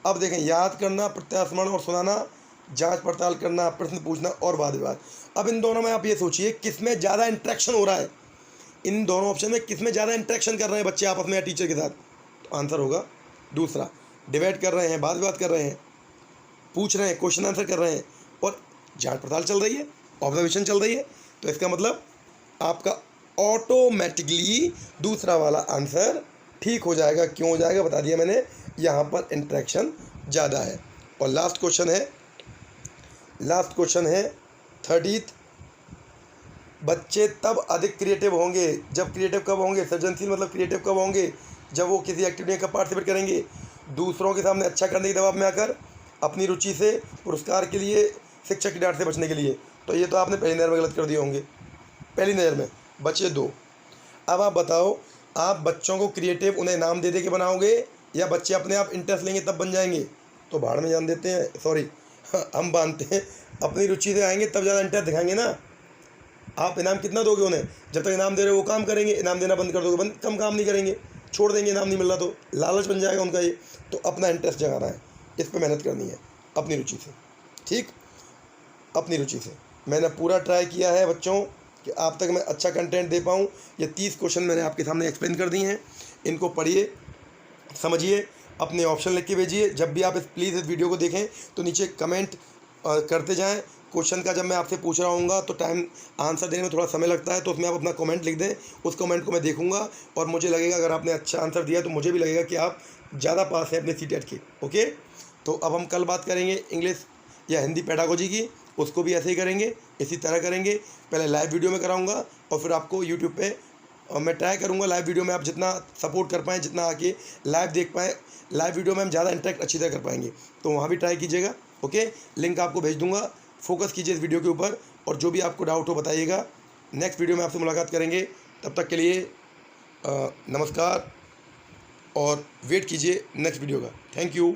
अब देखें, याद करना, प्रत्यास्मरण और सुनाना, जांच पड़ताल करना, प्रश्न पूछना और वाद विवाद। अब इन दोनों में आप ये सोचिए किसमें ज़्यादा इंटरेक्शन हो रहा है, इन दोनों ऑप्शन में किसमें ज़्यादा इंटरेक्शन कर रहे हैं बच्चे आपस में या टीचर के साथ? तो आंसर होगा दूसरा। डिबेट कर रहे हैं, वाद विवाद कर रहे हैं, पूछ रहे हैं, क्वेश्चन आंसर कर रहे हैं और जांच पड़ताल चल रही है, ऑब्जर्वेशन चल रही है। तो इसका मतलब आपका ऑटोमेटिकली दूसरा वाला आंसर ठीक हो जाएगा। क्यों हो जाएगा बता दिया मैंने, यहाँ पर इंटरेक्शन ज़्यादा है। और लास्ट क्वेश्चन है 30th, बच्चे तब अधिक क्रिएटिव होंगे जब, क्रिएटिव कब होंगे, सृजनशील मतलब क्रिएटिव कब होंगे, जब वो किसी एक्टिविटी का पार्टिसिपेट करेंगे, दूसरों के सामने अच्छा करने के दबाव में आकर, अपनी रुचि से, पुरस्कार के लिए, शिक्षक की डांट से बचने के लिए। तो ये तो आपने पहली नज़र में गलत कर दिए होंगे, पहली नज़र में। बचे 2। अब आप बताओ, आप बच्चों को क्रिएटिव उन्हें नाम दे के बनाओगे या बच्चे अपने आप इंटरेस्ट लेंगे तब बन जाएंगे? तो भाड़ में जान देते हैं, सॉरी हम बांधते हैं, अपनी रुचि से आएंगे तब ज़्यादा इंटरेस्ट दिखाएंगे ना। आप इनाम कितना दोगे उन्हें? जब तक इनाम दे रहे हो वो काम करेंगे, इनाम देना बंद कर दोगे कम काम नहीं करेंगे, छोड़ देंगे, इनाम नहीं मिल रहा तो लालच बन जाएगा उनका ये। तो अपना इंटरेस्ट जगाना है, इस पर मेहनत करनी है अपनी रुचि से, ठीक, अपनी रुचि से। मैंने पूरा ट्राई किया है बच्चों कि आप तक मैं अच्छा कंटेंट दे पाऊँ। ये 30 क्वेश्चन मैंने आपके सामने एक्सप्लेन कर दिए हैं, इनको पढ़िए, समझिए, अपने ऑप्शन लिख के भेजिए। जब भी आप प्लीज़ इस वीडियो को देखें तो नीचे कमेंट करते जाएं। क्वेश्चन का जब मैं आपसे पूछ रहा हूँगा तो टाइम आंसर देने में थोड़ा समय लगता है, तो उसमें आप अपना कमेंट लिख दें, उस कमेंट को मैं देखूंगा और मुझे लगेगा अगर आपने अच्छा आंसर दिया तो मुझे भी लगेगा कि आप ज़्यादा पास हैं अपने सीटेट के। ओके, तो अब हम कल बात करेंगे इंग्लिश या हिंदी पेडागोजी की, उसको भी ऐसे ही करेंगे, इसी तरह करेंगे। पहले लाइव वीडियो में कराऊँगा और फिर आपको यूट्यूब पर, और मैं ट्राई करूँगा लाइव वीडियो में आप जितना सपोर्ट कर पाएँ, जितना आके लाइव देख पाएँ, लाइव वीडियो में हम ज़्यादा इंटरेक्ट अच्छी तरह कर पाएंगे, तो वहाँ भी ट्राई कीजिएगा। ओके, लिंक आपको भेज दूँगा, फोकस कीजिए इस वीडियो के ऊपर और जो भी आपको डाउट हो बताइएगा। नेक्स्ट वीडियो में आपसे मुलाकात करेंगे, तब तक के लिए नमस्कार और वेट कीजिए नेक्स्ट वीडियो का। Thank you.